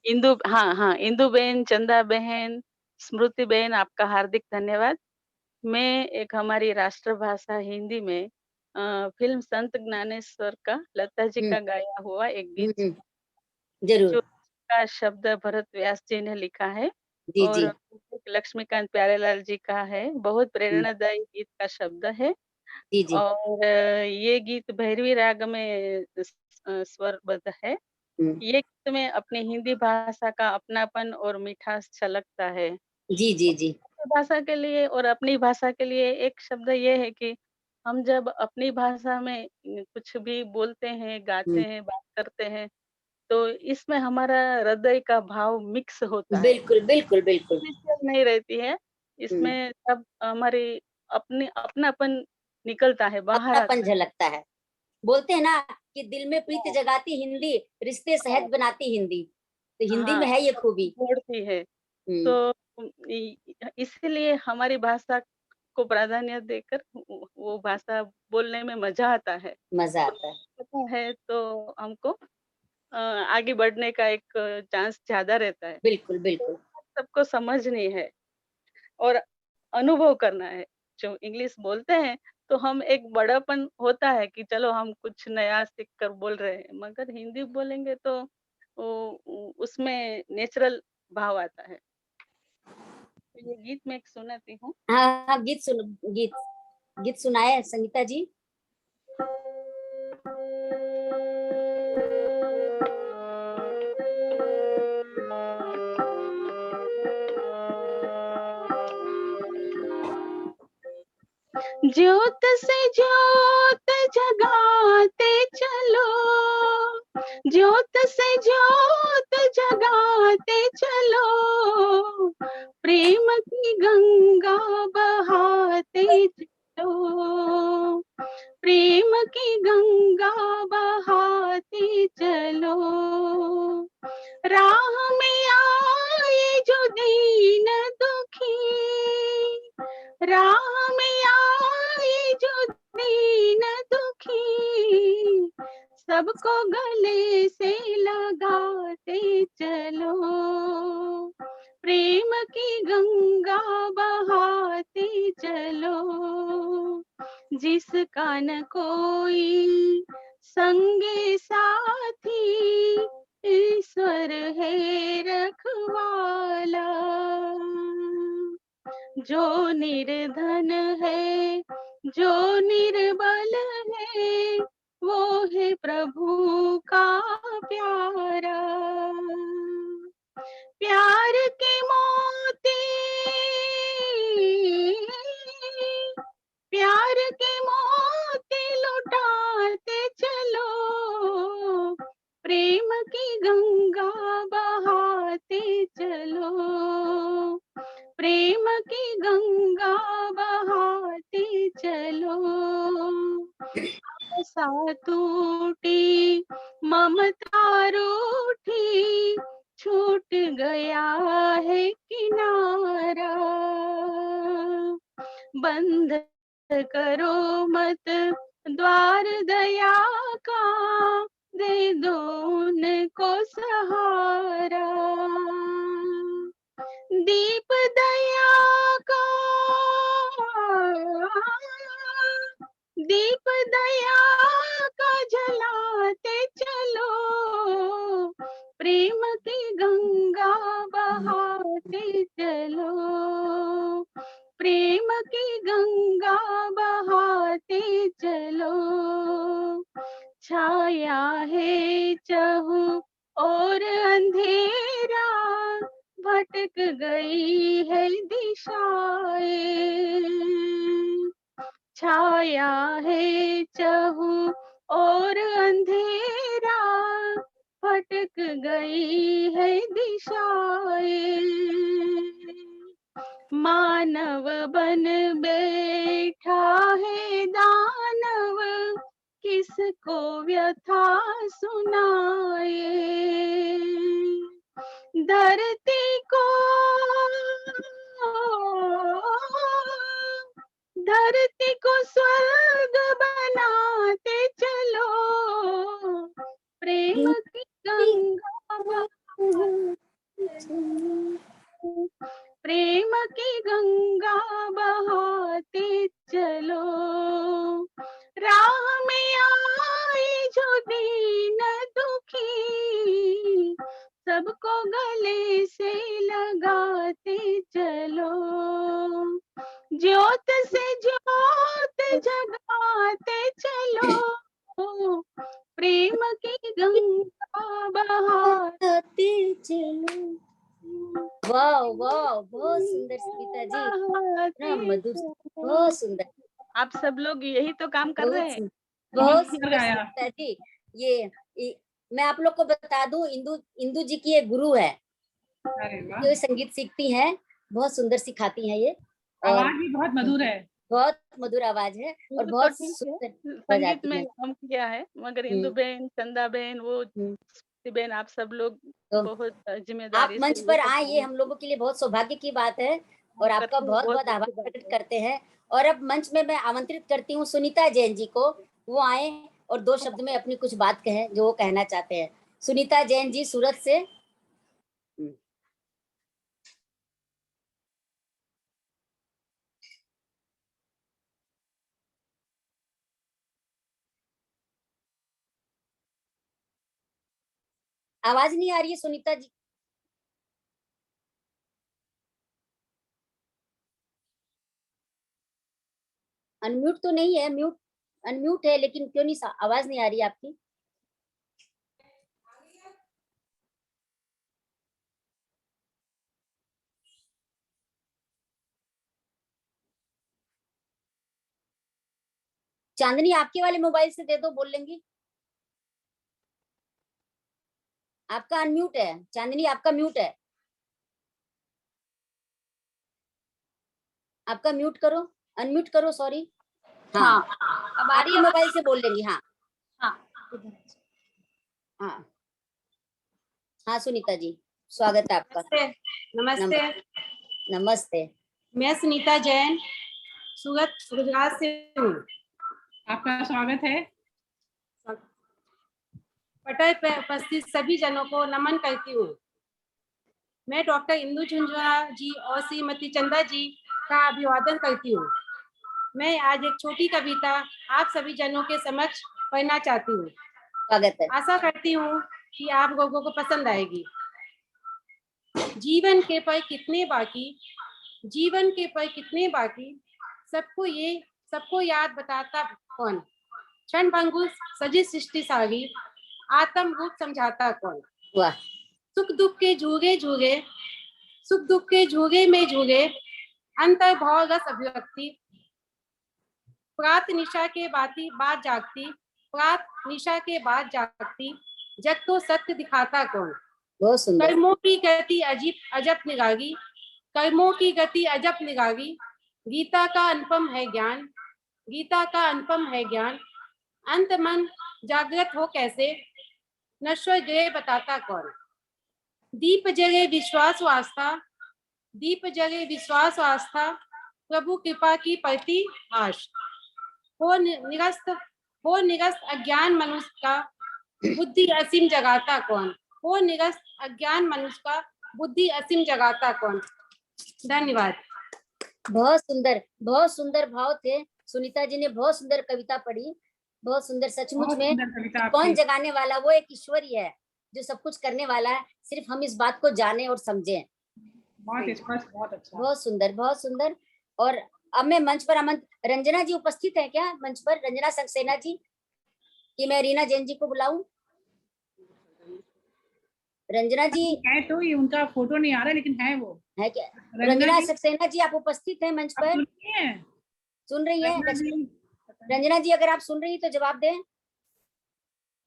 इंदु हाँ, हाँ, इंदु बहन, चंदा बहन, स्मृति बहन, आपका हार्दिक धन्यवाद। मैं एक हमारी राष्ट्रभाषा हिंदी में फ़िल्म संत ज्ञानेश्वर का लता जी हम्म का गाया हुआ एक गीत हम्म, जरूर। जो का शब्द भरत व्यास जी ने लिखा है जी जी। और लक्ष्मीकांत प्यारेलाल जी का है। बहुत हम्म, प्रेरणादायी गीत का शब्द है जी जी। और ये गीत भैरवी राग में स्वरबद्ध है। हम्म, ये गीत में अपनी हिंदी भाषा का अपनापन और मिठास छलकता है। जी जी जी। भाषा के लिए और अपनी भाषा के लिए एक शब्द ये है कि हम जब अपनी भाषा में कुछ भी बोलते हैं, गाते हम्म, हैं, बात करते हैं, तो इसमें हमारा हृदय का भाव मिक्स होता है। बिल्कुल बिल्कुल बिल्कुल। सुपरफिशियल नहीं रहती है, हम्म, इसमें सब हमारी अपनापन निकलता है, बाहर अपनापन आता है। झलकता है। बोलते हैं ना कि दिल में प्रीत जगाती हिंदी, रिश्ते सहज बनाती हिंदी, तो हिंदी हाँ, में है ये खूबी। जोड़ती है। हम्म, तो इ इसीलिए हमारी भाषा को प्राधान्य देकर वो भाषा बोलने में मज़ा आता है। मजा तो आता है। पता है तो हमको आगे बढ़ने का एक चांस ज़्यादा रहता है। बिल्कुल तो बिल्कुल। सबको समझनी है और अनुभव करना है। जो इंग्लिश बोलते हैं, तो हम एक बड़ापन होता है कि चलो हम कुछ नया सीख कर बोल रहे हैं, मगर हिंदी बोलेंगे तो उसमें नेचुरल भाव आता है। तो ये गीत मैं एक सुनाती हूँ। हाँ हाँ, गीत सुन, गीत गीत सुनाए संगीता जी। ज्योत से ज्योत जगाते चलो, ज्योत से ज्योत जगाते चलो, प्रेम की गंगा बहाते चलो, प्रेम की गंगा बहाते चलो, राह में आए जो दीन दुखी, राह में आए जो दीन दुखी, सबको गले से लगाते चलो, प्रेम की गंगा बहाते चलो, जिसका न कोई संगे साथी, ईश्वर है रखवाला, जो निर्धन है, जो निर्बल है, वो है प्रभु का प्यारा, प्यार के मोती, बहाते चलो, प्रेम की गंगा बहाते चलो। आशा टूटी, ममता रूठी, छूट गया है किनारा। बंद करो मत द्वार दया का, दे दो उनको सहारा। दीप दया का, दीप दया का जलाते चलो, प्रेम की गंगा बहाते चलो, प्रेम की गंगा बहाते चलो। छाया है चहु और अंधेरा, भटक गई है दिशाएं। छाया है चहु और अंधेरा, भटक गई है दिशाएं। मानव बन बैठा है दानव, किसको व्यथा सुनाए। धरती को, धरती को स्वर्ग बनाते चलो, प्रेम की गंगा बहाते चलो, प्रेम की गंगा बहाते चलो। राह में आए जो दीन दुखी, सबको गले से लगाते चलो। ज्योत से ज्योत जगाते चलो, प्रेम की गंगा बहाते चलो। वाह वाह, बहुत सुंदर सुनीता जी, ना मधुर, बहुत सुंदर। आप सब लोग यही तो काम कर रहे हैं। बहुत सुंदर सुनीता जी। ये मैं आप लोग को बता दूं, इंदु जी की एक गुरु है, जो संगीत सीखती हैं, बहुत सुंदर सिखाती हैं ये, आवाज भी बहुत मधुर है, बहुत मधुर आवाज है और बहुत सुंदर संगीत में काम किया है, मगर इंदु बहन, चंदा बहन, वो बहन, आप सब लोग बहुत जिम्मेदारी आप मंच पर आए, ये हम लोगों के लिए बहुत सौभाग्य की बात है और आपका बहुत बहुत आभार प्रकट करते हैं। और अब मंच में मैं आमंत्रित करती हूँ सुनीता जैन जी को, वो आए और 2 शब्द में अपनी कुछ बात कहें जो वो कहना चाहते हैं। सुनीता जैन जी सूरत से। आवाज नहीं आ रही है सुनीता जी। अनम्यूट तो नहीं है, म्यूट अनम्यूट है, लेकिन क्यों नहीं आवाज नहीं आ रही आपकी। चांदनी आपके वाले मोबाइल से दे दो, बोल लेंगी। आपका अनम्यूट है चांदनी, आपका म्यूट है, आपका म्यूट करो, अनम्यूट करो, सॉरी। हाँ, अब आपके मोबाइल से बोल लेंगी। हाँ हाँ हाँ सुनीता जी, स्वागत है आपका। नमस्ते। नमस्ते। मैं सुनीता जैन सूरत गुजरात से हूँ। आपका स्वागत है। पटल पर उपस्थित सभी जनों को नमन करती हूँ। मैं डॉक्टर इंदु झुंझुनवाला जी और श्रीमती चंदा जी का अभिवादन करती हूँ। मैं आज एक छोटी कविता आप सभी जनों के समक्ष पढ़ना चाहती हूँ। स्वागत है। आशा करती हूँ कि आप लोगों को पसंद आएगी। जीवन के पल कितने बाकी, जीवन के पल कितने बाकी, सबको याद बताता कौन, क्षण भंगुर सजी सृष्टि सारी, आत्म रूप समझाता कौन। वाह। सुख दुख के झूगे झूगे, सुख दुख के झूगे में झूगे, अंतर भाव रस अभिव्यक्ति, प्रात निशा के बाद जागती, प्रात निशा के बाद जागती, जग को सत्य दिखाता कौन। बहुत सुंदर। कर्मों की गति अजब निगागी, कर्मों की गति अजब निगागी, गीता का अनुपम है ज्ञान, गीता का अनुपम है ज्ञान, अंत मन जागृत हो कैसे, नश्वर जय बताता कौन। दीप जले विश्वास व आस्था, दीप जले विश्वास व आस्था, प्रभु कृपा की पड़ती आश। हो निरस्त अज्ञान मनुष्य का, बुद्धि असीम जगाता कौन। हो निरस्त अज्ञान मनुष्य का, बुद्धि असीम जगाता कौन। धन्यवाद। बहुत सुंदर भाव थे। सुनीता जी ने बहुत सुंदर कविता पढ़ी, बहुत सुंदर। सचमुच में कौन जगाने वाला, वो एक ईश्वर ही है जो सब कुछ करने वाला है, सिर्फ हम इस बात को जाने और समझें। बहुत स्पष्ट, बहुत अच्छा, बहुत सुंदर, बहुत सुंदर। और अब मैं मंच पर रंजना जी उपस्थित है क्या मंच पर? रंजना सक्सेना जी, कि मैं रीना जैन जी को बुलाऊं? रंजना जी है तो ये उनका फोटो नहीं आ रहा, लेकिन है वो, है क्या? रंजना सक्सेना जी आप उपस्थित हैं मंच पर? सुन रही है रंजना जी? अगर आप सुन रही तो जवाब दें।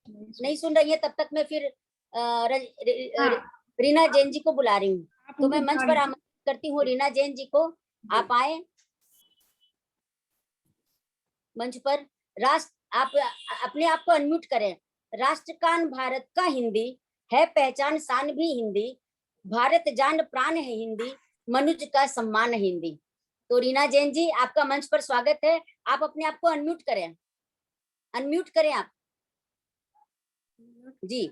नहीं सुन रही है, तब तक मैं फिर रीना जैन जी को बुला रही हूँ। तो मैं मंच पर आमंत्रित करती हूँ रीना जैन जी को, आप आए मंच पर। आप अपने आप को अनम्यूट करें। राष्ट्रगान भारत का हिंदी है, पहचान शान भी हिंदी, भारत जान प्राण है हिंदी, मनुष्य का सम्मान है हिंदी। तो रीना जैन जी, आपका मंच पर स्वागत है। आप अपने आप को अनम्यूट करें, अनम्यूट करें आप जी।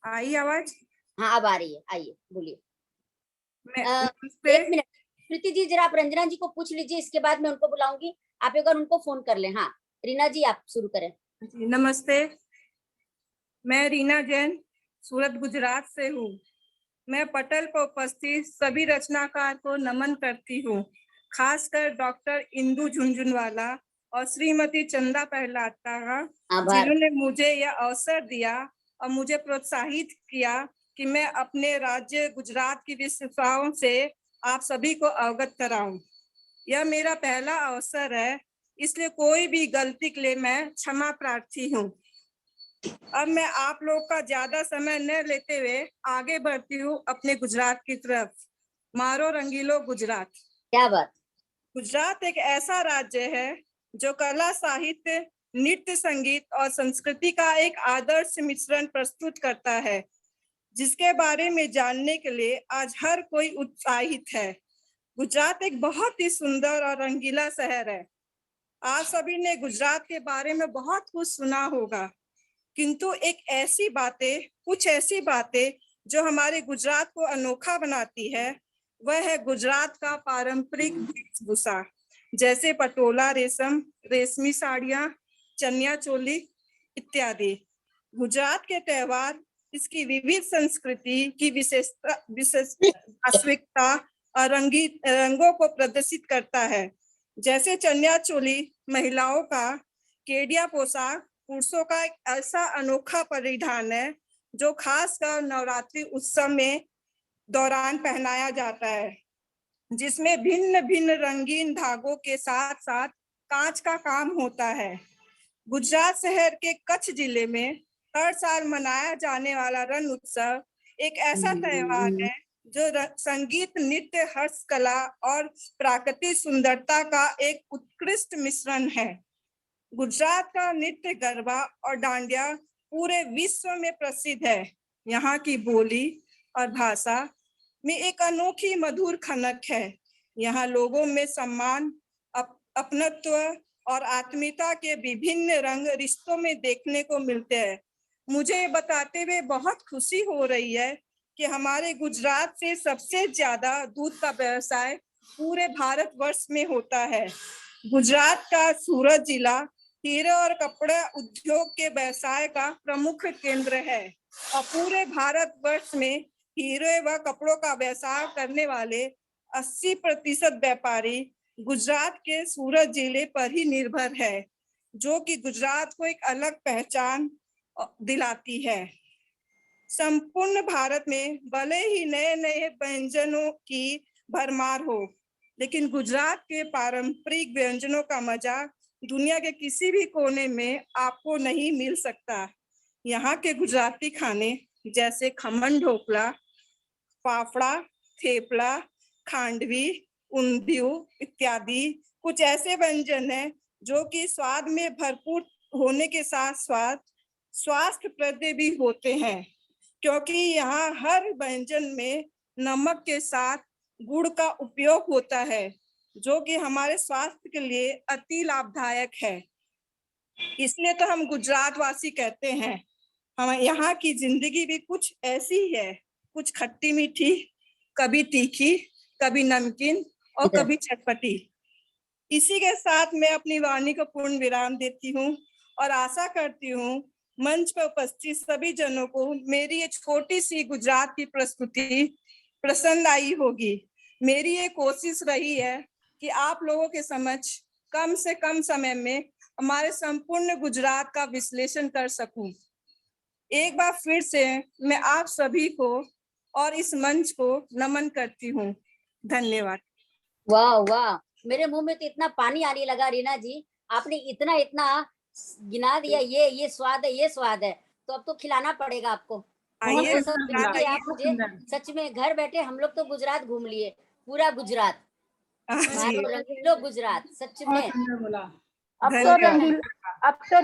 आई आवाज? हाँ अब आ रही है, आइए बोलिए। एक मिनट प्रीति जी, जरा आप रंजना जी को पूछ लीजिए, इसके बाद मैं उनको बुलाऊंगी। आप एक बार उनको फोन कर लें। हाँ रीना जी आप शुरू करें। नमस्ते, मैं रीना जैन सूरत गुजरात से हूँ। मैं पटल पर उपस्थित सभी रचनाकार को नमन करती हूँ, खासकर डॉक्टर इंदु झुंझुनवाला और श्रीमती चंदा पहलाता का, जिन्होंने मुझे यह अवसर दिया और मुझे प्रोत्साहित किया कि मैं अपने राज्य गुजरात की विशेषताओं से आप सभी को अवगत कराऊं। यह मेरा पहला अवसर है, इसलिए कोई भी गलती के लिए मैं क्षमा प्रार्थी हूँ। अब मैं आप लोग का ज्यादा समय न लेते हुए आगे बढ़ती हूँ अपने गुजरात की तरफ। मारो रंगीलो गुजरात। क्या बात। गुजरात एक ऐसा राज्य है जो कला, साहित्य, नृत्य, संगीत और संस्कृति का एक आदर्श मिश्रण प्रस्तुत करता है, जिसके बारे में जानने के लिए आज हर कोई उत्साहित है। गुजरात एक बहुत ही सुंदर और रंगीला शहर है। आप सभी ने गुजरात के बारे में बहुत कुछ सुना होगा, किंतु कुछ ऐसी बातें जो हमारे गुजरात को अनोखा बनाती है, वह है गुजरात का पारंपरिक वेशभूषा, जैसे पटोला रेशम, रेशमी साड़ियां, चनिया चोली इत्यादि। गुजरात के त्योहार इसकी विविध संस्कृति की वास्तविकता और रंगों को प्रदर्शित करता है। जैसे चनिया चोली महिलाओं का, केडिया पोशाक पुरुषों का एक ऐसा अनोखा परिधान है जो खासकर नवरात्रि उत्सव में दौरान पहनाया जाता है, जिसमें भिन्न भिन्न रंगीन धागों के साथ साथ कांच का काम होता है। गुजरात शहर के कच्छ जिले में हर साल मनाया जाने वाला रण उत्सव एक ऐसा त्योहार है जो संगीत, नृत्य, हस्तकला और प्राकृतिक सुंदरता का एक उत्कृष्ट मिश्रण है। गुजरात का नृत्य गरबा और डांडिया पूरे विश्व में प्रसिद्ध है। यहाँ की बोली और भाषा में एक अनोखी मधुर खनक है। यहाँ लोगों में सम्मान, अपनत्व और आत्मीयता के विभिन्न रंग रिश्तों में देखने को मिलते हैं। मुझे ये बताते हुए बहुत खुशी हो रही है कि हमारे गुजरात से सबसे ज्यादा दूध का व्यवसाय पूरे भारतवर्ष में होता है। गुजरात का सूरत जिला हीरे और कपड़ा उद्योग के व्यवसाय का प्रमुख केंद्र है और पूरे भारतवर्ष में हीरे व कपड़ों का व्यवसाय करने वाले 80% व्यापारी गुजरात के सूरत जिले पर ही निर्भर है, जो कि गुजरात को एक अलग पहचान दिलाती है। संपूर्ण भारत में भले ही नए नए व्यंजनों की भरमार हो, लेकिन गुजरात के पारंपरिक व्यंजनों का मजा दुनिया के किसी भी कोने में आपको नहीं मिल सकता। यहाँ के गुजराती खाने जैसे खमन ढोकला, फाफड़ा, थेपला, खांडवी, उंधियू इत्यादि कुछ ऐसे व्यंजन हैं जो कि स्वाद में भरपूर होने के साथ स्वास्थ्यप्रद भी होते हैं, क्योंकि यहाँ हर व्यंजन में नमक के साथ गुड़ का उपयोग होता है, जो कि हमारे स्वास्थ्य के लिए अति लाभदायक है। इसलिए तो हम गुजरात वासी कहते हैं। हम यहाँ की जिंदगी भी कुछ ऐसी है, कुछ खट्टी मीठी, कभी तीखी, कभी नमकीन और कभी चटपटी। इसी के साथ मैं अपनी वाणी को पूर्ण विराम देती हूँ और आशा करती हूँ मंच पर उपस्थित सभी जनों को मेरी ये छोटी सी गुजरात की प्रस्तुति पसंद आई होगी। मेरी ये कोशिश रही है कि आप लोगों के समक्ष कम से कम समय में हमारे संपूर्ण गुजरात का विश्लेषण कर सकूं। एक बार फिर से मैं आप सभी को और इस मंच को नमन करती हूँ। धन्यवाद। वाह वाह, मेरे मुंह में तो इतना पानी आने लगा रीना जी, आपने इतना इतना गिना दिया, ये स्वाद है, ये स्वाद है, तो अब तो खिलाना पड़ेगा आपको। आइए, तो सब खिलाइए आप मुझे। सच में घर बैठे हम लोग तो गुजरात घूम लिए, पूरा गुजरात, मारो रंगीलो गुजरात, सच में। अब तो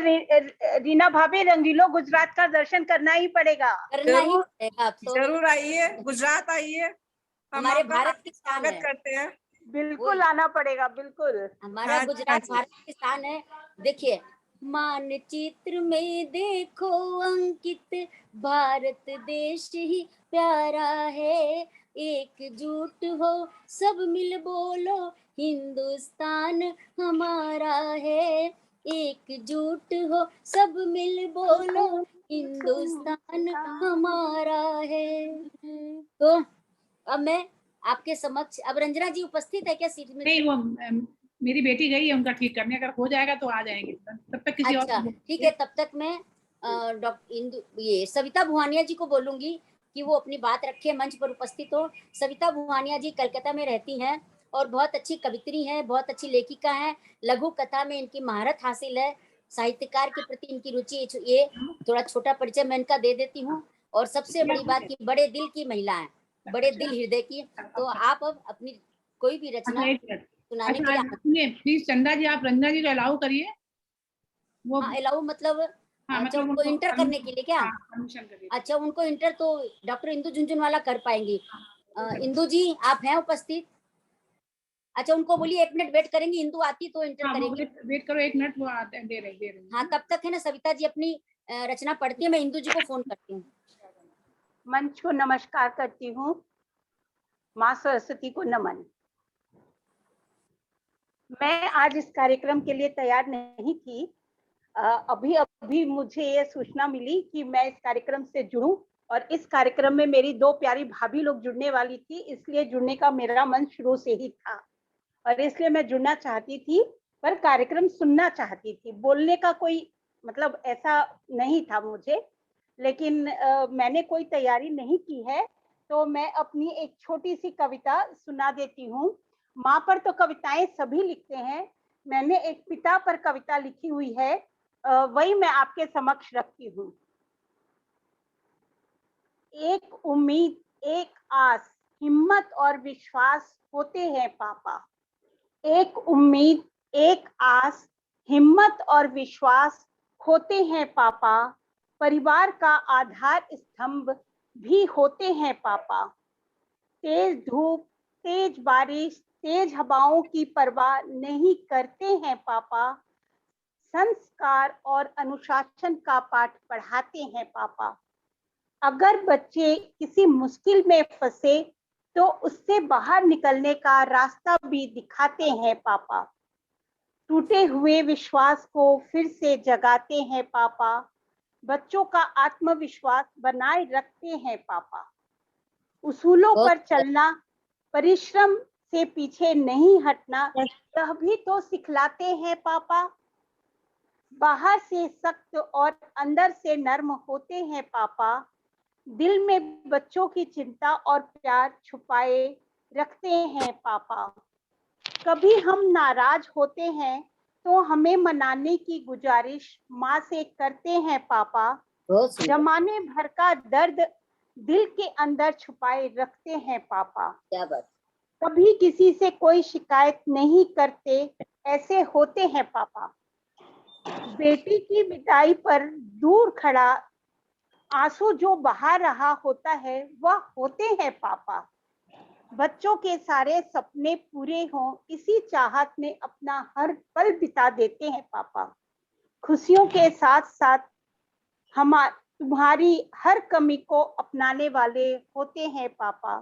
रीना भाभी रंगीलो गुजरात का दर्शन करना ही पड़ेगा। करना ही पड़ेगा अब तो। जरूर आइए, गुजरात आइए, हमारे भारत की शान स्वागत है। करते हैं। बिल्कुल आना पड़ेगा, बिल्कुल। हमारा गुजरात भारत की शान है। देखिए, मानचित्र में देखो अंकित, भारत देश ही प्यारा है, एकजुट हो सब मिल बोलो, हिंदुस्तान हमारा है, एकजुट हो सब मिल बोलो, हिंदुस्तान हमारा है। तो अब मैं आपके समक्ष, अब रंजना जी उपस्थित है क्या सीट में? नहीं, वो मेरी बेटी गई है उनका ठीक करने, अगर हो जाएगा तो आ जाएंगे, तब तक किसी अच्छा, और। ठीक है, तब तक मैं डॉक्टर इंदु ये सविता भुवानिया जी को बोलूंगी कि वो अपनी बात रखे, मंच पर उपस्थित हो। सविता भुवानिया जी कलकत्ता में रहती हैं और बहुत अच्छी कवित्री हैं, बहुत अच्छी लेखिका हैं, लघु कथा में इनकी महारत हासिल है, साहित्यकार के प्रति इनकी रुचि। ये थोड़ा छोटा परिचय मैं इनका दे देती हूँ। और सबसे बड़ी बात की बड़े दिल की महिला है, बड़े दिल हृदय की। तो आप अब अपनी कोई भी रचना सुनाने के लिए प्लीज चंदा जी, आप रंजना जी को अलाउ करिए। वो अलाउ मतलब अच्छा, उनको इंटर करने के लिए क्या? अच्छा, उनको इंटर तो डॉक्टर इंदु झुंझुनवाला कर पाएंगी। इंदु जी आप हैं उपस्थित? अच्छा, उनको बोलिए 1 मिनट वेट करेंगे, इंदु आती तो इंटर करेंगे। वेट करो 1 मिनट, वो आते हैं, दे रहे। हाँ, तब तक है ना सविता जी अपनी रचना पढ़ती है, मैं इंदु जी को फोन करती हूँ। मंच को नमस्कार करती हूँ। माँ सरस्वती को नमन। मैं आज इस कार्यक्रम के लिए तैयार नहीं थी। अभी मुझे ये सूचना मिली कि मैं इस कार्यक्रम से जुड़ूं, और इस कार्यक्रम में मेरी 2 प्यारी भाभी लोग जुड़ने वाली थी, इसलिए जुड़ने का मेरा मन शुरू से ही था और इसलिए मैं जुड़ना चाहती थी, पर कार्यक्रम सुनना चाहती थी। बोलने का कोई मतलब ऐसा नहीं था मुझे, लेकिन मैंने कोई तैयारी नहीं की है, तो मैं अपनी एक छोटी सी कविता सुना देती हूँ। माँ पर तो कविताएं सभी लिखते हैं, मैंने एक पिता पर कविता लिखी हुई है, वही मैं आपके समक्ष रखती हूँ। एक उम्मीद, एक आस, हिम्मत और विश्वास होते हैं पापा। एक उम्मीद, एक आस, हिम्मत और विश्वास होते हैं पापा। परिवार का आधार स्तंभ भी होते हैं पापा। तेज धूप, तेज बारिश, तेज हवाओं की परवाह नहीं करते हैं पापा। संस्कार और अनुशासन का पाठ पढ़ाते हैं पापा। अगर बच्चे किसी मुश्किल में फंसे तो उससे बाहर निकलने का रास्ता भी दिखाते हैं पापा। टूटे हुए विश्वास को फिर से जगाते हैं पापा। बच्चों का आत्मविश्वास बनाए रखते हैं पापा। उसूलों पर चलना, परिश्रम से पीछे नहीं हटना, यह भी तो सिखलाते हैं पापा। बाहर से सख्त और अंदर से नर्म होते हैं पापा। दिल में बच्चों की चिंता और प्यार छुपाए रखते हैं पापा। कभी हम नाराज होते हैं तो हमें मनाने की गुजारिश माँ से करते हैं पापा। बहुत सुंदर। जमाने भर का दर्द दिल के अंदर छुपाए रखते हैं पापा। क्या बात। कभी किसी से कोई शिकायत नहीं करते, ऐसे होते हैं पापा। बेटी की विदाई पर दूर खड़ा आंसू जो बहा रहा होता है वह होते हैं पापा। बच्चों के सारे सपने पूरे हों, इसी चाहत में अपना हर पल बिता देते हैं पापा। खुशियों के साथ साथ तुम्हारी हर कमी को अपनाने वाले होते हैं पापा।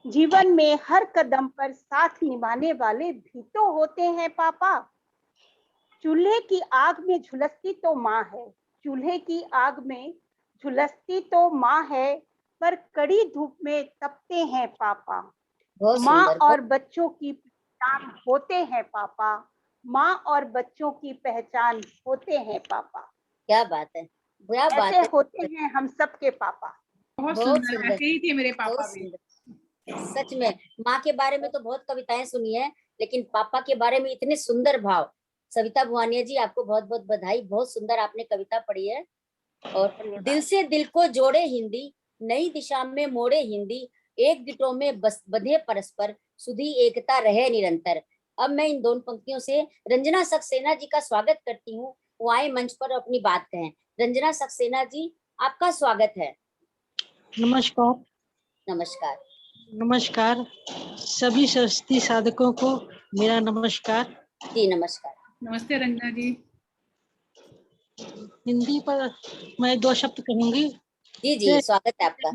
जीवन में हर कदम पर साथ निभाने वाले भी तो होते हैं पापा। चूल्हे की आग में झुलसती तो माँ है, चूल्हे की आग में झुलसती तो माँ है, पर कड़ी धूप में तपते हैं पापा। माँ और बच्चों की पहचान होते हैं पापा। माँ और बच्चों की पहचान होते हैं पापा। क्या बात है, क्या बात ऐसे है। होते हैं हम सबके पापा। बहुत सुंदर, ऐसे ही थे मेरे पापा भी। सच में माँ के बारे में तो बहुत कविताएं सुनी है, लेकिन पापा के बारे में इतने सुंदर भाव। सविता भुवानिया जी, आपको बहुत बहुत बधाई। बहुत सुंदर आपने कविता पढ़ी है। और दिल से दिल को जोड़े हिंदी, नई दिशा में मोड़े हिंदी, एक गिटों में बस बंधे परस्पर, सुधी एकता रहे निरंतर। अब मैं इन दोनों पंक्तियों से रंजना सक्सेना जी का स्वागत करती हूँ, वो आए मंच पर अपनी बात कहें। रंजना सक्सेना जी, आपका स्वागत है। नमस्कार। नमस्कार। नमस्कार सभी सरस्वती साधकों को मेरा नमस्कार। जी नमस्कार। नमस्ते रंजना जी। हिंदी पर मैं 2 शब्द कहूंगी। जी जी, स्वागत है आपका।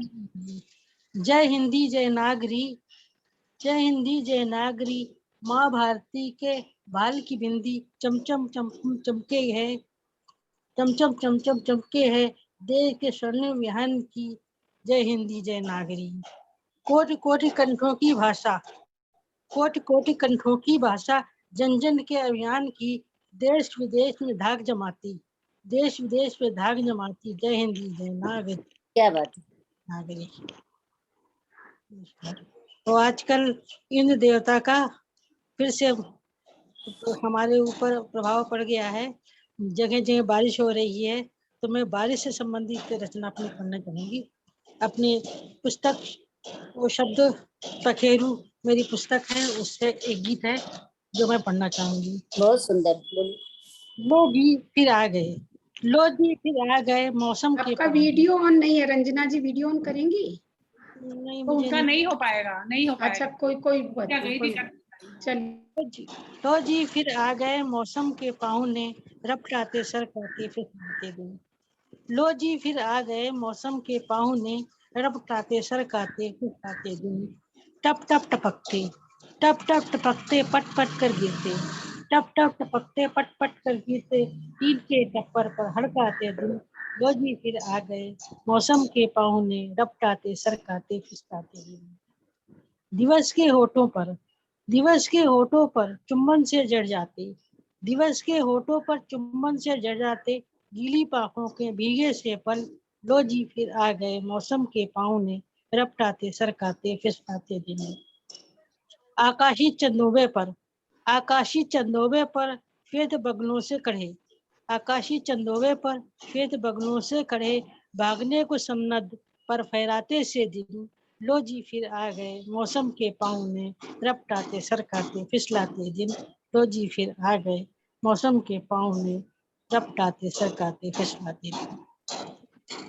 जय हिंदी जय नागरी, जय हिंदी जय नागरी, माँ भारती के भाल की बिंदी चमचम चमचम चमके है, चमचम चमचम चमके है, देश के स्वर्णिम विहान की, जय हिंदी जय नागरी। कोटि कोटि कंठों की भाषा, कोटि कोटि कंठों की भाषा, जन जन के अभियान की, देश विदेश में धाक जमाती, देश विदेश में धाक जमाती, जय हिंदी जय नागरी। क्या बात है। नागरी। तो आजकल इंद्र देवता का फिर से हमारे ऊपर प्रभाव पड़ गया है, जगह जगह बारिश हो रही है, तो मैं बारिश से संबंधित रचना अपनी पढ़ना चाहूंगी। अपनी पुस्तक वो शब्द पखेरु मेरी पुस्तक है, उससे एक गीत है जो मैं पढ़ना चाहूंगी। बहुत सुंदर। लो जी फिर आ गए, लो जी फिर आ गए मौसम के। आपका वीडियो ऑन नहीं है रंजना जी, वीडियो ऑन करेंगी? नहीं, तो उनका नहीं हो पाएगा, नहीं हो पाएगा। अच्छा, कोई बात नहीं, चलिए। लो जी फिर आ गए मौसम के पाहुने, रपटाते सर काटे फिर काटे दिन। लो जी फिर आ गए मौसम के पाहुने, रपटाते सर काटे फिर काटे दिन। टप टप टपकते, टप टप टपकते पट पट कर गिरते, टप टप टपकते पट पट कर गिरते, ईद के टप्पर पर हड़काते दिन। लो जी फिर आ गए मौसम के पाहुने, रपटाते सरकाते फिसकाते दिन। दिवस के होठों पर, दिवस के होठों पर चुम्बन से जड़ जाते, दिवस के होठों पर चुम्बन से जड़ जाते, गीली पाखों के भीगे से पल। लो जी फिर आ गए मौसम के पाहुने, रपटाते सरकाते फिसकाते दिन। आकाशी चंदोबे पर, आकाशी चंदोबे पर श्वेत बगलों से कढ़े, आकाशी चंदोबे पर श्वेत बगलों से कढ़े, भागने को सन्नद्ध पर फहराते से दिन। लो जी फिर आ गए मौसम के पाहुने, रपटाते सरकाते फिसलाते दिन। लो जी फिर आ गए मौसम के पाहुने, रपटाते सरकाते फिसलाते दिन।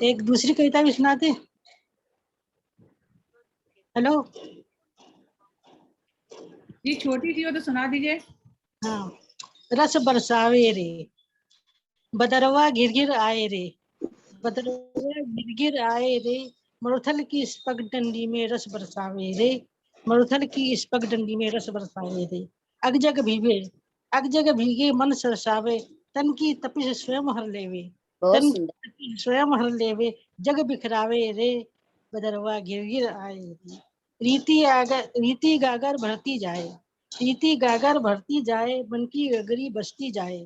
एक दूसरी कविता भी सुनाते। हेलो जी, छोटी सी हो तो सुना दीजिए। हाँ। रस बरसावे रे, बदरवा घिरघिर आए रे, बदरवा घिरघिर आए रे, मरुथल की इस पगडंडी में रस बरसावे रे, मरुथल की इस पगडंडी में रस बरसावे रे। अग जग भीगे, अग जग भीगे मन सरसावे, तन की तपिश स्वयं हर लेवे, तन की तपिश स्वयं हर लेवे, जग बिखरावे रे, बदरवा घिरघिर आए रे। रीति गागर भरती जाए, रीति गागर भरती जाए, मन की गगरी बसती जाए,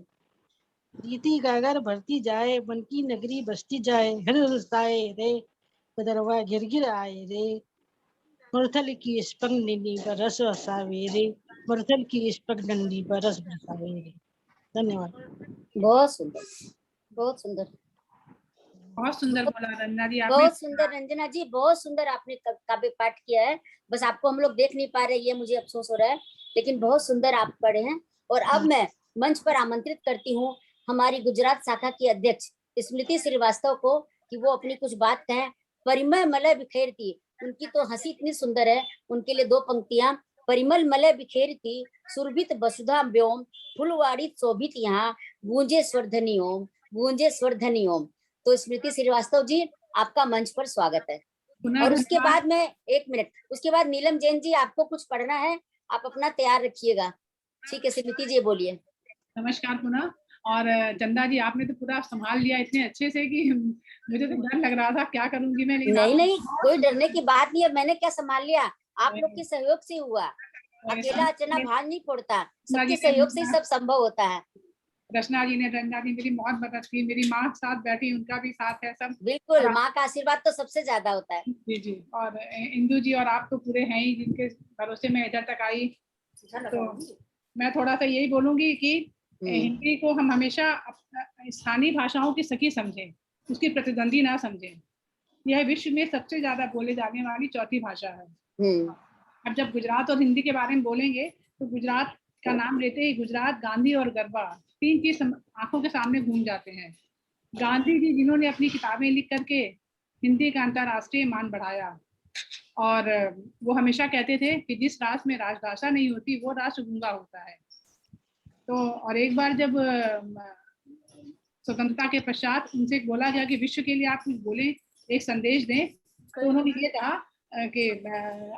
रीति गागर भरती जाए, मन की नगरी बसती जाए, हृदय रे, बदरवा घिरघिर आए रे, मरुथल की इस पगडंडी पर रस बरसावे रे, मरुथल की इस पगडंडी पर रस बरसावे रे। धन्यवाद। बहुत सुंदर, बहुत सुंदर। बहुत सुंदर बोला रंजना जी आपने। बहुत सुंदर रंजना जी, बहुत सुंदर आपने काव्य पाठ किया है। बस आपको हम लोग देख नहीं पा रहे, ये मुझे अफसोस हो रहा है, लेकिन बहुत सुंदर आप पढ़े हैं। और अब मैं मंच पर आमंत्रित करती हूँ हमारी गुजरात शाखा की अध्यक्ष स्मृति श्रीवास्तव को कि वो अपनी कुछ बात कहें। परिमल मलय बिखेरती, उनकी तो हंसी इतनी सुंदर है। उनके लिए 2 पंक्तियां। परिमल मलय बिखेरती, सुरभित वसुधा व्योम, फुलवाड़ी शोभित यहाँ, गूंजे स्वरधनी ओम, गूंजे स्वरधनी ओम। तो स्मृति श्रीवास्तव जी, आपका मंच पर स्वागत है। और उसके बाद में 1 मिनट, उसके बाद नीलम जैन जी, आपको कुछ पढ़ना है, आप अपना तैयार रखिएगा। ठीक है स्मृति जी, बोलिए। नमस्कार पुनः। और चंदा जी, आपने तो पूरा संभाल लिया इतने अच्छे से कि मुझे तो डर लग रहा था क्या करूंगी मैं। नहीं, कोई डरने की बात नहीं है। मैंने क्या संभाल लिया, आप लोग के सहयोग से हुआ। अकेला अचना भार नहीं फोड़ता, सबके सहयोग से ही सब संभव होता है। रचना जी ने, रंजना जी मेरी बहुत मदद की, मेरी माँ साथ बैठी, उनका भी साथ है सब। बिल्कुल, माँ का आशीर्वाद तो सबसे ज्यादा होता है। जी। और इंदु जी और आप तो पूरे हैं ही, जिनके भरोसे में इधर तक आई। तो मैं थोड़ा सा यही बोलूंगी कि हिंदी को हम हमेशा स्थानीय भाषाओं की सखी समझें, उसकी प्रतिद्वंदी ना समझें। यह विश्व में सबसे ज्यादा बोले जाने वाली 4थी भाषा है। अब जब गुजरात और हिंदी के बारे में बोलेंगे तो गुजरात का नाम लेते ही गुजरात, गांधी और गरबा 3 चीज आंखों के सामने घूम जाते हैं। गांधी जी, जिन्होंने अपनी किताबें लिख करके हिंदी का अंतर्राष्ट्रीय मान बढ़ाया, और वो हमेशा कहते थे कि जिस राष्ट्र में राजभाषा नहीं होती वो राष्ट्र गूंगा होता है। तो और एक बार जब स्वतंत्रता के पश्चात उनसे बोला गया कि विश्व के लिए आप कुछ बोले, एक संदेश दें, तो उन्होंने ये कहा कि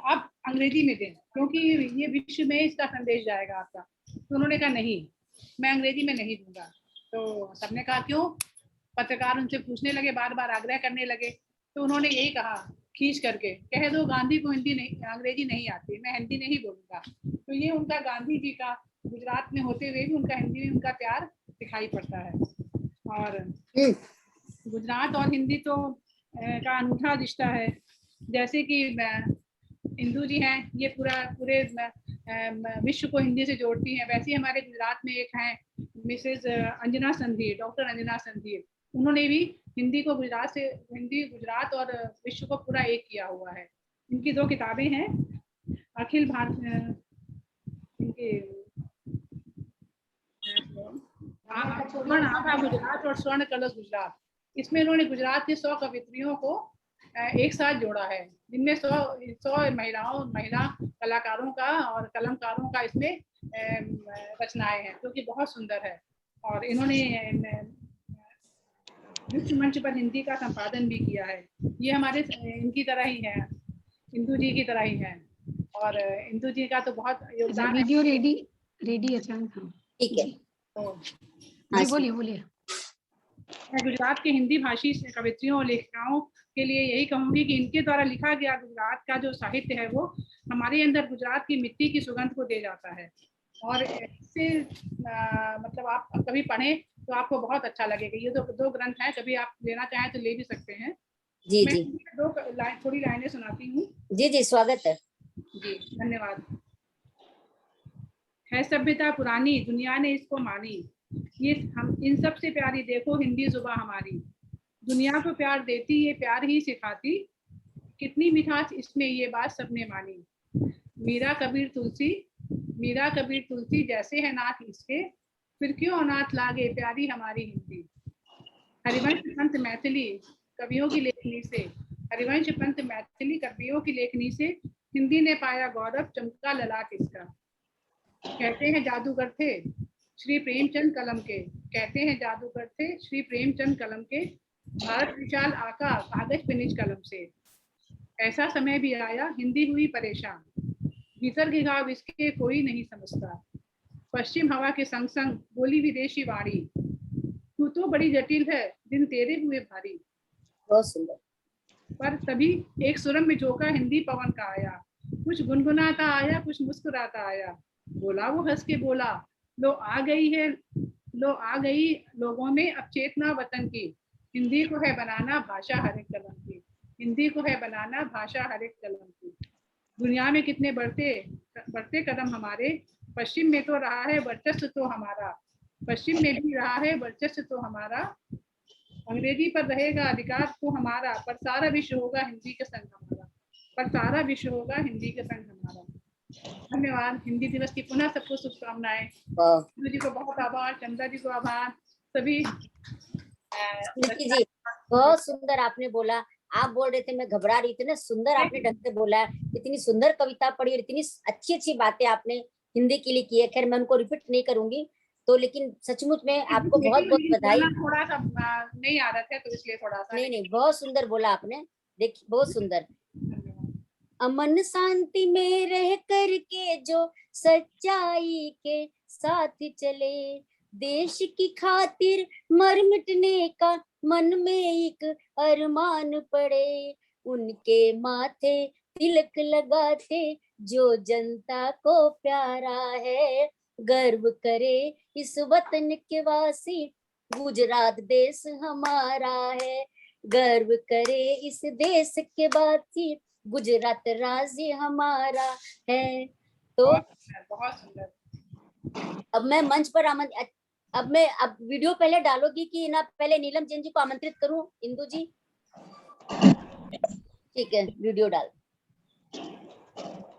आप अंग्रेजी में दें, क्योंकि ये विश्व में इसका संदेश जाएगा आपका। तो उन्होंने कहा नहीं, मैं अंग्रेजी में नहीं दूंगा। तो सबने कहा क्यों? पत्रकार उनसे पूछने लगे, बार बार आग्रह करने लगे। तो उन्होंने यही कहा खींच करके, कह दो गांधी को हिंदी नहीं, अंग्रेजी नहीं आती, मैं हिंदी नहीं बोलूंगा। तो ये उनका गांधी जी का गुजरात में होते हुए भी उनका हिंदी में उनका प्यार दिखाई पड़ता है। और गुजरात और हिंदी तो का अनूठा रिश्ता है। जैसे कि इंदु जी हैं, ये पूरे विश्व को हिंदी से जोड़ती हैं। वैसे ही हमारे गुजरात में एक हैं मिसेज अंजना संधीर, डॉक्टर अंजना संधीर, उन्होंने भी हिंदी गुजरात और विश्व को पूरा एक किया हुआ है। इनकी 2 किताबें हैं, अखिल भारत, इनके गुजरात और स्वर्ण कलश गुजरात। इसमें इन्होंने गुजरात की 100 कवित्रियों को एक साथ जोड़ा है, जिनमें 100 महिला कलाकारों का और कलमकारों का इसमें रचनाएं हैं, जो कि बहुत सुंदर है। और इन्होंने विश्व मंच पर हिंदी का संपादन भी किया है। ये हमारे इनकी तरह ही है, इंदु जी की तरह ही है। और इंदु जी का तो बहुत योगदान है। वीडियो रेडी अचानक। ठीक है, तो बोलिए। मैं गुजरात के हिंदी भाषी कवित्रियों और लेखिकाओं के लिए यही कहूंगी कि इनके द्वारा लिखा गया गुजरात का जो साहित्य है वो हमारे अंदर गुजरात की मिट्टी की सुगंध को दे जाता है। और इससे मतलब आप कभी पढ़ें तो आपको बहुत अच्छा लगेगा। ये 2 ग्रंथ हैं, कभी आप लेना चाहें तो ले भी सकते हैं। जी मैं जी, थोड़ी लाइनें सुनाती हूँ। जी, स्वागत है। जी, धन्यवाद। है सभ्यता पुरानी, दुनिया ने इसको मानी, ये हम इन सब से प्यारी देखो हिंदी जुबान हमारी। दुनिया को प्यार देती, ये प्यार ही सिखाती, कितनी मिठास इसमें ये बात सबने मानी। मीरा कबीर तुलसी जैसे है नाथ इसके, फिर क्यों अनाथ लागे प्यारी हमारी हिंदी। हरिवंश पंत मैथिली कवियों की लेखनी से हिंदी ने पाया गौरव, चमका ललाट इसका। कहते हैं जादूगर थे श्री प्रेमचंद कलम के, भारत विशाल आका कागज पे निज कलम से। ऐसा समय भी आया हिंदी हुई परेशान, भीतर के घाव इसके कोई नहीं समझता। पश्चिम हवा के संग संग बोली विदेशी वाणी, तू तो बड़ी जटिल है दिन तेरे हुए भारी। बहुत सुंदर। पर तभी एक सुरम में झोंका हिंदी पवन का आया, कुछ गुनगुनाता आया कुछ मुस्कुराता आया। बोला वो हंस के बोला, लो आ गई लोगों में अब चेतना वतन की। हिंदी को है बनाना भाषा हर एक कलम की। दुनिया में कितने बढ़ते कदम हमारे, पश्चिम में तो रहा है वर्चस्व तो हमारा। अंग्रेजी पर रहेगा अधिकार तो हमारा, पर सारा विश्व होगा हिंदी के संग हमारा, पर सारा विश्व होगा हिंदी के संग हमारा। धन्यवाद। हिंदी दिवस की पुनः सबको शुभकामनाएं। इंदु जी को बहुत आभार, चंदा जी को आभार, सभी। स्मृति जी बहुत सुंदर आपने बोला। आप बोल रहे थे मैं घबरा रही थी, इतना सुंदर आपने ढंग से बोला, इतनी सुंदर कविता पढ़ी और इतनी अच्छी अच्छी बातें आपने हिंदी के लिए की है। खैर मैं उनको रिपीट नहीं करूंगी तो, लेकिन सचमुच में आपको बहुत बहुत बधाई। थोड़ा सा नहीं आ रहा था तो इसलिए थोड़ा सा। नहीं बहुत सुंदर बोला आपने, देखिए बहुत सुंदर। अमन शांति में रह करके जो सच्चाई के साथ चले, देश की खातिर मर मिटने का मन में एक अरमान पड़े, उनके माथे तिलक लगाते जो जनता को प्यारा है, गर्व करे इस वतन के वासी गुजरात देश हमारा है, गर्व करे इस देश के वासी गुजरात राज्य हमारा है। तो बहुत सुंदर। अब मैं मंच पर अब वीडियो पहले डालोगी कि ना पहले नीलम जैन जी को आमंत्रित करूं? इंदु जी ठीक है, वीडियो डाल।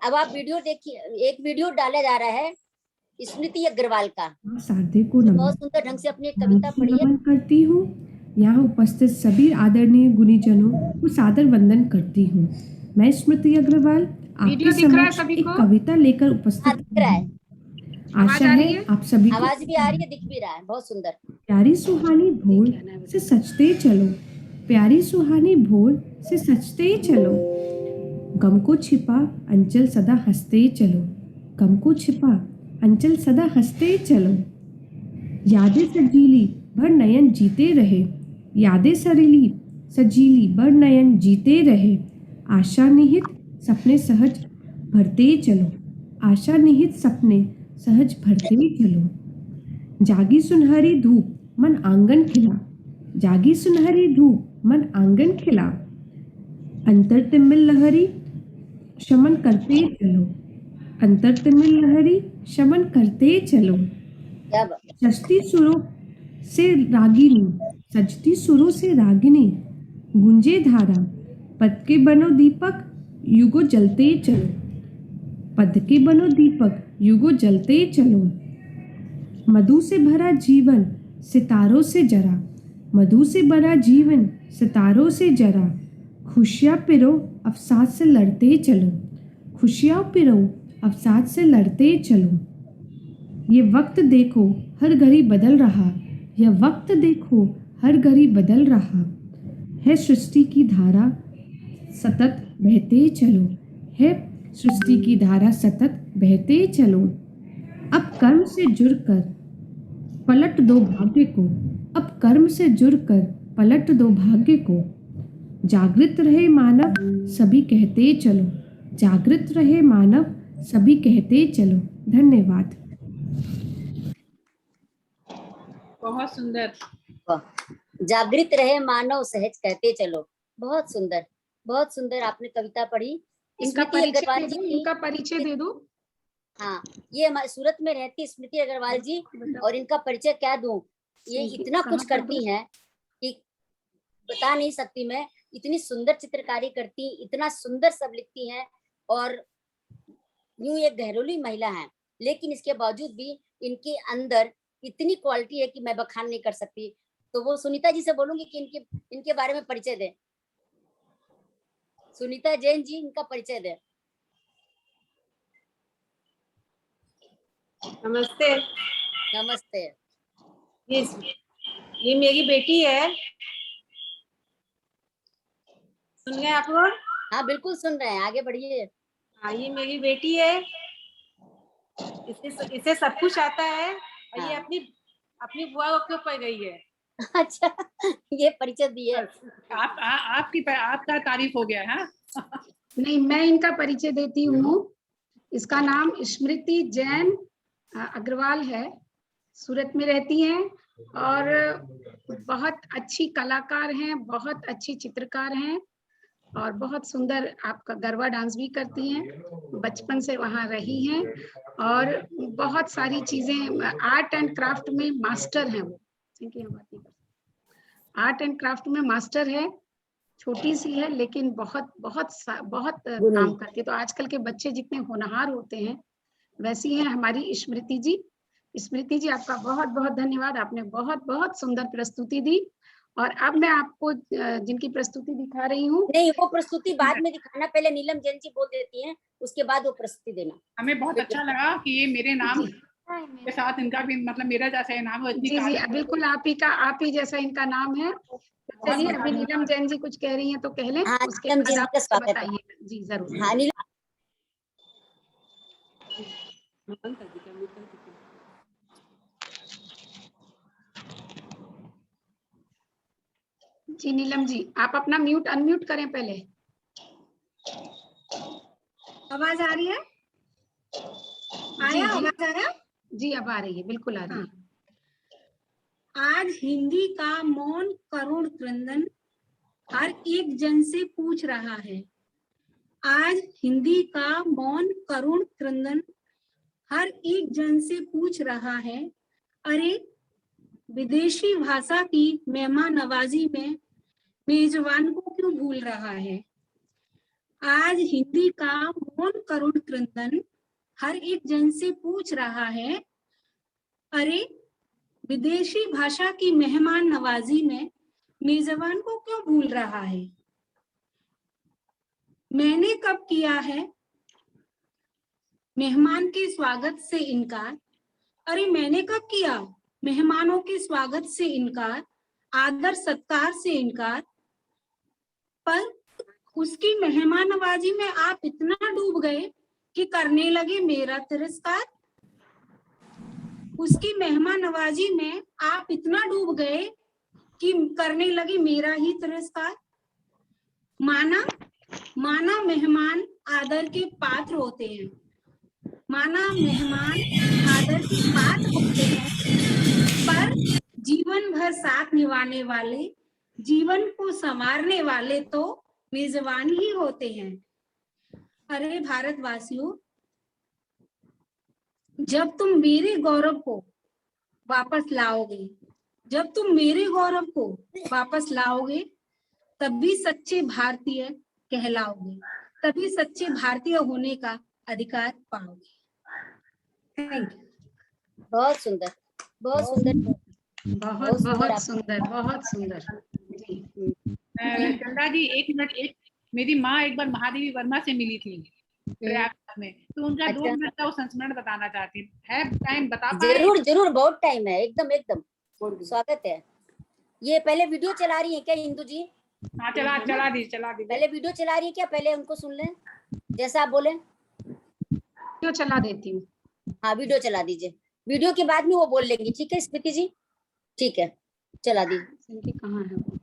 अब आप वीडियो देखिए, एक वीडियो डाला जा रहा है स्मृति अग्रवाल का। सारथी को बहुत सुंदर ढंग से अपनी कविता पढ़ी है। करती हूँ। यहाँ उपस्थित सभी आदरणीय गुणीजनों को सादर वंदन करती हूँ। मैं स्मृति अग्रवाल आपके समक्ष एक कविता लेकर उपस्थित हूँ। आशा है आप सभी को आवाज भी आ रही है, दिख भी रहा है, बहुत सुंदर। प्यारी सुहानी भोर से सचते चलो, प्यारी सुहानी भोर से सचते चलो, गम को छिपा अंचल सदा हंसते चलो, गम को छिपा अंचल सदा हंसते चलो, यादें सजीली भर नयन जीते रहे, यादें सरीली सजीली भर नयन जीते रहे, आशा निहित सपने सहज भरते चलो, आशा निहित सपने सहज भरते चलो, जागी सुनहरी धूप मन आंगन खिला, जागी सुनहरी धूप मन आंगन खिला, अंतर तिमिल लहरी शमन करते चलो, अंतर तिमिल लहरी शमन करते चलो, सजती सुरों से रागिनी, सजती सुरों से रागिनी गुंजे धारा, पद के बनो दीपक युगो जलते चलो, पद के बनो दीपक युगो जलते चलो, मधु से भरा जीवन सितारों से जरा, मधु से भरा जीवन सितारों से जरा, खुशियाँ पिरो अवसाद से लड़ते चलो, खुशियाँ पिरो अवसाद से लड़ते चलो, ये वक्त देखो हर घड़ी बदल रहा, यह वक्त देखो हर घड़ी बदल रहा है, सृष्टि की धारा सतत बहते चलो, है सृष्टि की धारा सतत बहते चलो, अब कर्म से जुड़कर पलट दो भाग्य को, अब कर्म से जुड़कर पलट दो भाग्य को, जागृत रहे मानव सभी कहते चलो, जागृत रहे मानव सभी कहते चलो। धन्यवाद। बहुत सुंदर। जागृत रहे मानव सहज कहते चलो, बहुत सुंदर, बहुत सुंदर आपने कविता पढ़ी। इनका परिचय दे दो। हाँ, ये हमारे सूरत में रहती स्मृति अग्रवाल जी, और इनका परिचय क्या दूं, ये इतना कुछ करती हैं कि बता नहीं सकती मैं। इतनी सुंदर चित्रकारी करती, इतना सुंदर सब लिखती हैं, और यूं एक घरेलू महिला है, लेकिन इसके बावजूद भी इनके अंदर इतनी क्वालिटी है कि मैं बखान नहीं कर सकती। तो वो सुनीता जी से बोलूंगी कि इनके बारे में परिचय दें। सुनीता जैन जी, इनका परिचय दें। नमस्ते। नमस्ते। ये मेरी बेटी है, सुन रहे आप लोग? हाँ बिल्कुल सुन रहे हैं, आगे बढ़िए। हाँ, ये मेरी बेटी है, इसे सब कुछ आता है, और हाँ। ये अपनी बुआ के ऊपर गई है। अच्छा, ये परिचय दिए। आपका तारीफ हो गया है। नहीं, मैं इनका परिचय देती हूँ। इसका नाम स्मृति जैन अग्रवाल है, सूरत में रहती हैं और बहुत अच्छी कलाकार हैं, बहुत अच्छी चित्रकार हैं, और बहुत सुंदर आपका गरबा डांस भी करती हैं। बचपन से वहाँ रही हैं और बहुत सारी चीजें आर्ट एंड क्राफ्ट में मास्टर हैं वो। आर्ट एंड क्राफ्ट में मास्टर है, छोटी सी है लेकिन बहुत बहुत बहुत काम करती है। तो आजकल के बच्चे जितने होनहार होते हैं वैसी है हमारी स्मृति जी। स्मृति जी आपका बहुत बहुत धन्यवाद, आपने बहुत बहुत सुंदर प्रस्तुति दी। और अब मैं आपको जिनकी प्रस्तुति दिखा रही हूँ। नहीं, वो प्रस्तुति बाद में दिखाना, पहले नीलम जैन जी बोल देती हैं, उसके बाद वो प्रस्तुति देना। हमें बहुत अच्छा लगा कि ये मेरे नाम के साथ इनका भी मतलब मेरा जैसा नाम है। जी जी बिल्कुल, आप ही जैसा इनका नाम है। चलिए अभी नीलम जैन जी कुछ कह रही हैं तो कह लें। हाँ, उसके नीलम बाद जैन आप का स्वागत है। बताइए। जी जरूर। हाँ नीलम। जी नीलम जी आप अपना म्यूट अनम्यूट करें पहले। आवाज आ रही है? आया आवाज आया? जी अब आ रही है, बिल्कुल आ रही है। आज हिंदी का मौन करुण क्रंदन हर एक जन से पूछ रहा है। आज हिंदी का मौन करुण क्रंदन हर एक जन से पूछ रहा है, अरे विदेशी भाषा की मेहमान नवाजी में मेजबान को क्यों भूल रहा है। आज हिंदी का मौन करुण क्रंदन हर एक जन से पूछ रहा है, अरे विदेशी भाषा की मेहमान नवाजी में मेजबान को क्यों भूल रहा है। मैंने कब किया है मेहमान के स्वागत से इनकार। अरे मैंने कब किया मेहमानों के स्वागत से इनकार, आदर सत्कार से इनकार। पर उसकी मेहमान नवाजी में आप इतना डूब गए कि करने लगे मेरा तिरस्कार। उसकी मेहमान नवाजी में आप इतना डूब गए कि करने लगे मेरा ही तिरस्कार। माना मेहमान आदर के पात्र होते हैं, माना मेहमान आदर के पात्र होते हैं, पर जीवन भर साथ निभाने वाले, जीवन को संवारने वाले तो मेजबान ही होते हैं। अरे भारतवासियों, जब तुम मेरे गौरव को वापस लाओगे, जब तुम मेरे गौरव को वापस लाओगे, तभी सच्चे भारतीय कहलाओगे, तभी सच्चे भारतीय होने का अधिकार पाओगे। Thank you. बहुत सुंदर, बहुत सुंदर, बहुत बहुत सुंदर, बहुत सुंदर। चंदा जी एक मिनट, मेरी माँ एक बार महादेवी वर्मा से मिली थी प्रयागराज में, तो उनका 2 मिनट का वो संस्मरण बताना चाहती है टाइम बता पाए? जरूर जरूर, बहुत टाइम है, एकदम एकदम स्वागत है। ये पहले वीडियो चला रही है क्या इंदु जी? हाँ चला दी। पहले वीडियो चला रही है क्या? पहले उनको सुन लें जैसा आप बोले। वीडियो चला देती हूँ। हाँ वीडियो चला दीजिए, वीडियो के बाद में वो बोल लेंगी। ठीक है स्मृति जी? ठीक है चला दीजिए। कहाँ है वो?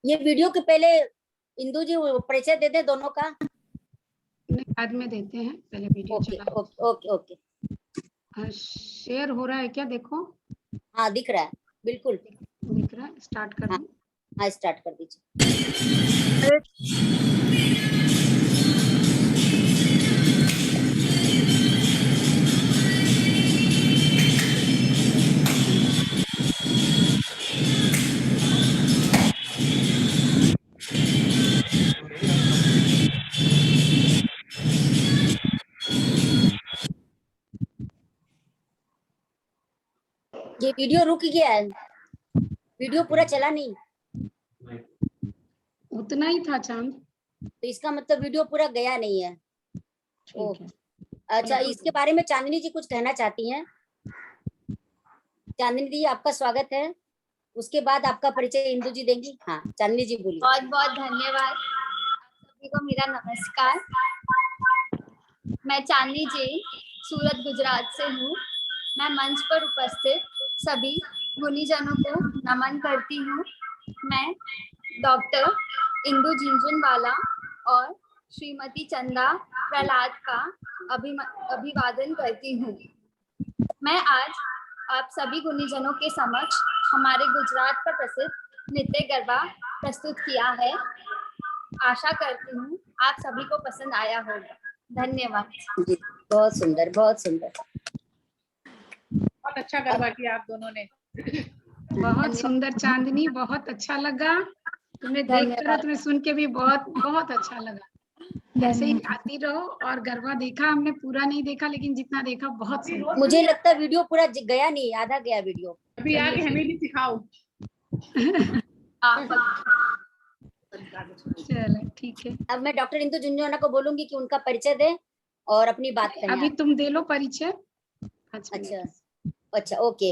ये वीडियो के पहले इंदु जी परिचय दे दे दोनों का। बाद में देते हैं, पहले वीडियो चला। Okay okay. शेयर हो रहा है क्या? देखो। हाँ दिख रहा है, बिल्कुल दिख रहा है। स्टार्ट कर दूं? हाँ स्टार्ट कर दीजिए। ये वीडियो रुक गया है, वीडियो पूरा चला नहीं। उतना ही था चांद, तो इसका मतलब वीडियो पूरा गया नहीं है। अच्छा, इसके बारे में चांदनी जी कुछ कहना चाहती हैं? चांदनी जी आपका स्वागत है, उसके बाद आपका परिचय इंदु जी देंगी। हाँ चांदनी जी बोलिए। बहुत बहुत धन्यवाद सभी को, मेरा नमस्कार। मैं चांदनी जैन सूरत गुजरात से हूँ। मैं मंच पर उपस्थित सभी गुणीजनों को नमन करती हूँ। मैं डॉक्टर इंदु झुनझुनवाला और श्रीमती चंदा प्रहलाद का अभिवादन करती हूँ। मैं आज आप सभी गुणीजनों के समक्ष हमारे गुजरात का प्रसिद्ध नृत्य गरबा प्रस्तुत किया है। आशा करती हूँ आप सभी को पसंद आया होगा। धन्यवाद। बहुत सुंदर, बहुत सुंदर। बहुत अच्छा गरबा किया आप दोनों ने। बहुत सुंदर चांदनी, बहुत अच्छा लगा तुम्हें देखकर और तुम्हें सुन के भी बहुत बहुत अच्छा लगा। ऐसे ही आती रहो। और गरबा देखा हमने, पूरा नहीं देखा लेकिन जितना देखा बहुत सुंदर। मुझे लगता है वीडियो पूरा गया नहीं, आधा गया वीडियो। अभी आगे हमें भी सिखाओ। चलो ठीक है। अब मैं डॉक्टर इंदु झुंझुनवाला को बोलूंगी कि उनका परिचय दे और अपनी बात कहें। अभी तुम दे लो परिचय। अच्छा अच्छा, ओके,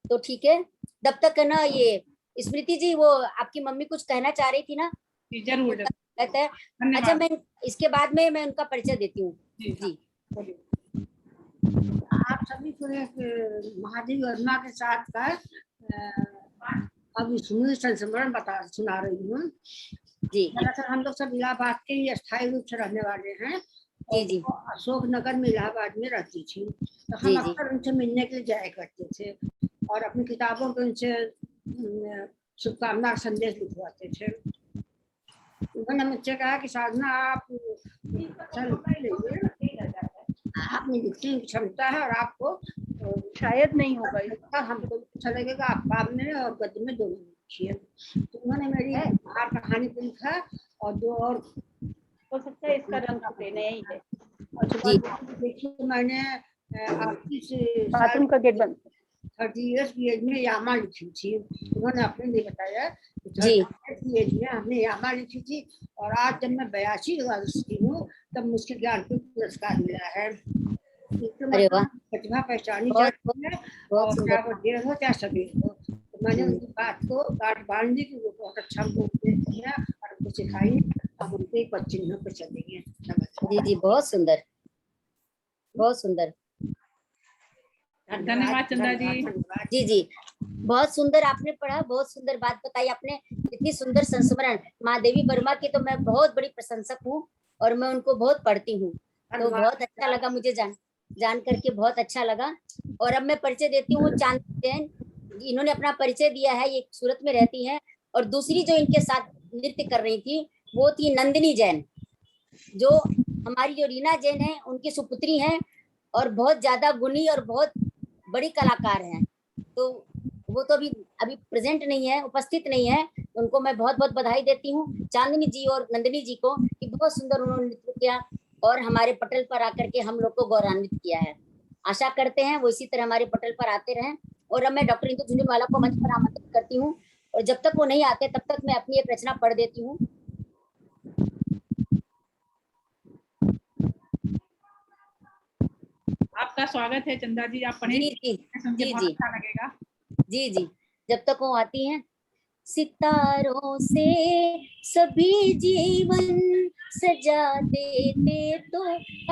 तो ठीक है। तब तक ना ये स्मृति जी, वो आपकी मम्मी कुछ कहना चाह रही थी ना? जरूर। कहते हैं। अच्छा, मैं इसके बाद में मैं उनका परिचय देती हूँ। जी, आप सभी को एक महादेवी वर्मा के साथ का अब सुनी संस्मरण सुना रही हूँ। जी, दरअसल हम लोग सब इलाहाबाद के ही स्थायी रूप से रहने वाले हैं। जी जी। अशोक नगर में इलाहाबाद में रहती थी, तो हम अक्सर उनसे मिलने के लिए जाया करते थे और अपनी किताबों पे उनसे शुभकामना संदेश लिखवाते थे। उन्होंने मुझसे कहा कि साधना आप आपने लिखने की क्षमता है और आपको शायद नहीं होगा, हमको अच्छा लगेगा, आप काम में और गद्य में दोनों लिखिए। तो उन्होंने मेरी बाहर कहानी को लिखा और दो और हो सकता है इसका रंग नया ही है। देखिए मैंने बाथरूम का गेट बंद 30 इयर्स की एज में यामा लिखी थी। उन्होंने अपने लिए बताया कि 30 इयर्स की एज में हमने यामा लिखी थी और आज जब मैं 82 वर्ष की हूँ तब मुझे ज्ञानपीठ पुरस्कार मिला है। प्रतिभा पहचानी जाती है और चाहे वो देर हो चाहे सवेर हो। तो मैंने उनकी बात को गांठ बांध दी कि वो बहुत अच्छा हमको उपदेश दिया और हमको सिखाई। अब उनके एक चिन्हों पर चलेंगे। जी जी, बहुत सुंदर, बहुत सुंदर। धन्यवाद चंदा जी। जी जी, बहुत सुंदर आपने पढ़ा, बहुत सुंदर बात बताई आपने। इतनी सुंदर संस्मरण महादेवी वर्मा की तो मैं बहुत बड़ी प्रशंसक हूँ और मैं उनको बहुत पढ़ती हूँ, तो बहुत अच्छा लगा मुझे जान करके, बहुत अच्छा लगा। और अब मैं परिचय देती हूँ चांदनी जैन। इन्होंने अपना परिचय दिया है, ये सूरत में रहती हैं। और दूसरी जो इनके साथ नृत्य कर रही थी वो थी नंदिनी जैन, जो हमारी जो रीना जैन है उनकी सुपुत्री हैं और बहुत ज्यादा गुणी और बहुत बड़ी कलाकार हैं। तो वो तो अभी प्रेजेंट नहीं है, उपस्थित नहीं है। उनको मैं बहुत बहुत बधाई देती हूँ, चांदनी जी और नंदिनी जी को, कि बहुत सुंदर उन्होंने नृत्य किया और हमारे पटल पर आकर के हम लोग को गौरवान्वित किया है। आशा करते हैं वो इसी तरह हमारे पटल पर आते रहें। और अब मैं डॉक्टर इंदु झुंझुनवाला को मंच पर आमंत्रित करती हूँ और जब तक वो नहीं आते तब तक मैं अपनी एक रचना पढ़ देती हूँ। आपका स्वागत है चंदा जी, आप पढ़ें। जी जी जी जी, अच्छा लगेगा। जी जी, जब तक वो आती हैं। सितारों से सभी जीवन सजा देते तो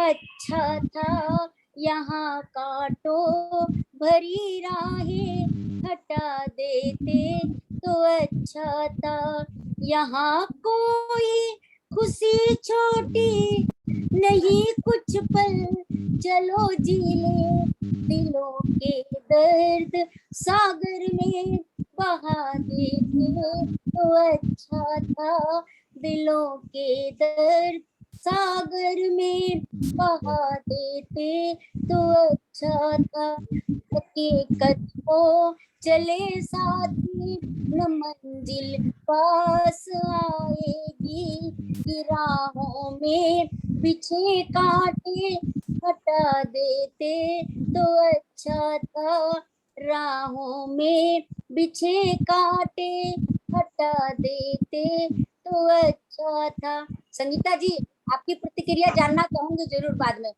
अच्छा था, यहाँ कांटों भरी राहें हटा देते तो अच्छा था। यहाँ कोई खुशी छोटी नहीं कुछ पल चलो जी ले, दिलों के दर्द सागर में बहा देते तो अच्छा था, दिलों के दर्द सागर में बहा देते तो अच्छा था। कदमों चले साथी न मंजिल पास आएगी, कि राहों में बिछे कांटे हटा देते तो अच्छा था, राहों में बिछे कांटे हटा देते तो अच्छा था। संगीता जी, आपकी प्रतिक्रिया जानना चाहूंगी जरूर बाद में।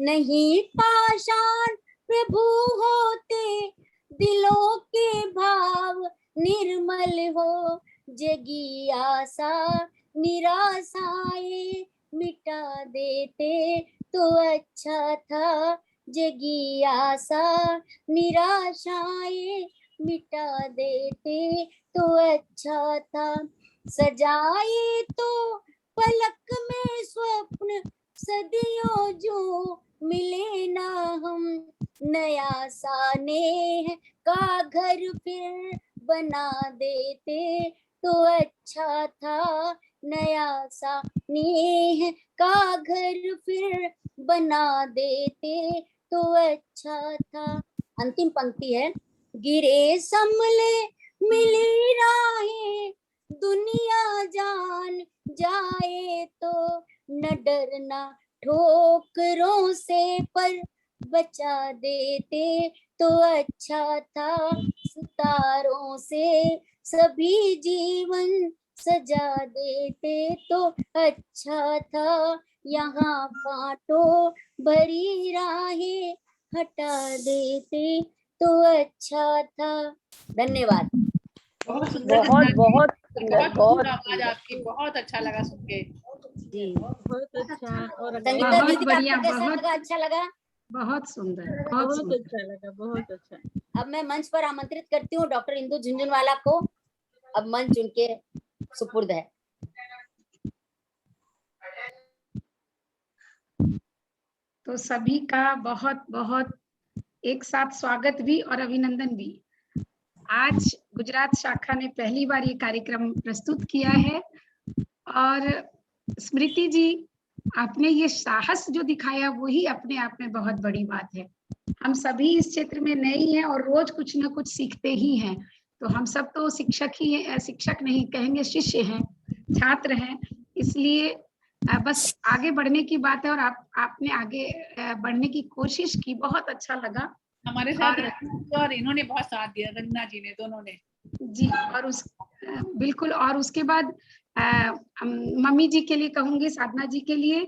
नहीं पाषाण प्रभु होते, दिलों के भाव निर्मल हो, जगी आशा निराशाएं मिटा देते तो अच्छा था, जगी आशा निराशाएं मिटा देते तो अच्छा था। सजाए तो पलक में स्वप्न सदियों जो मिले ना हम, नया सा नेह का घर फिर बना देते तो अच्छा था, नया सा नेह का घर फिर बना देते तो अच्छा था। अंतिम पंक्ति है, गिरे संभले मिली राहें, दुनिया जान जाए तो न डरना ठोकरों से, पर बचा देते तो अच्छा था। सितारों से सभी जीवन सजा देते तो अच्छा था। यहाँ कांटों भरी राहें हटा देते तो अच्छा था। धन्यवाद। बहुत सुंदर, बहुत बहुत बहुत आवाज आपकी, बहुत अच्छा लगा सुन के जी। बहुत अच्छा। और संगीता बहुत दीदी बढ़िया, आपको कैसा बहुत लगा? अच्छा लगा? बहुत सुंदर, बहुत बहुत सुंदर। अच्छा लगा, बहुत अच्छा। अब मैं मंच पर आमंत्रित करती हूँ डॉक्टर इंदु झुंझुनवाला को। अब मंच उनके सुपुर्द है। तो सभी का बहुत बहुत एक साथ स्वागत भी और अभिनंदन भी। आज गुजरात शाखा ने पहली बार ये कार्यक्रम प्रस्तुत किया है और स्मृति जी, आपने ये साहस जो दिखाया वही अपने आप में बहुत बड़ी बात है। हम सभी इस क्षेत्र में नए हैं और रोज कुछ ना कुछ सीखते ही हैं। तो हम सब तो शिक्षक ही हैं, शिक्षक नहीं कहेंगे, शिष्य हैं, छात्र हैं। इसलिए बस आगे बढ़ने की बात है और आपने आगे बढ़ने की कोशिश की, बहुत अच्छा लगा। हमारे साथ और इन्होंने बहुत साथ दिया, रंजना जी ने, दोनों ने जी। और बिल्कुल। और उसके बाद मम्मी जी के लिए कहूंगी, साधना जी के लिए,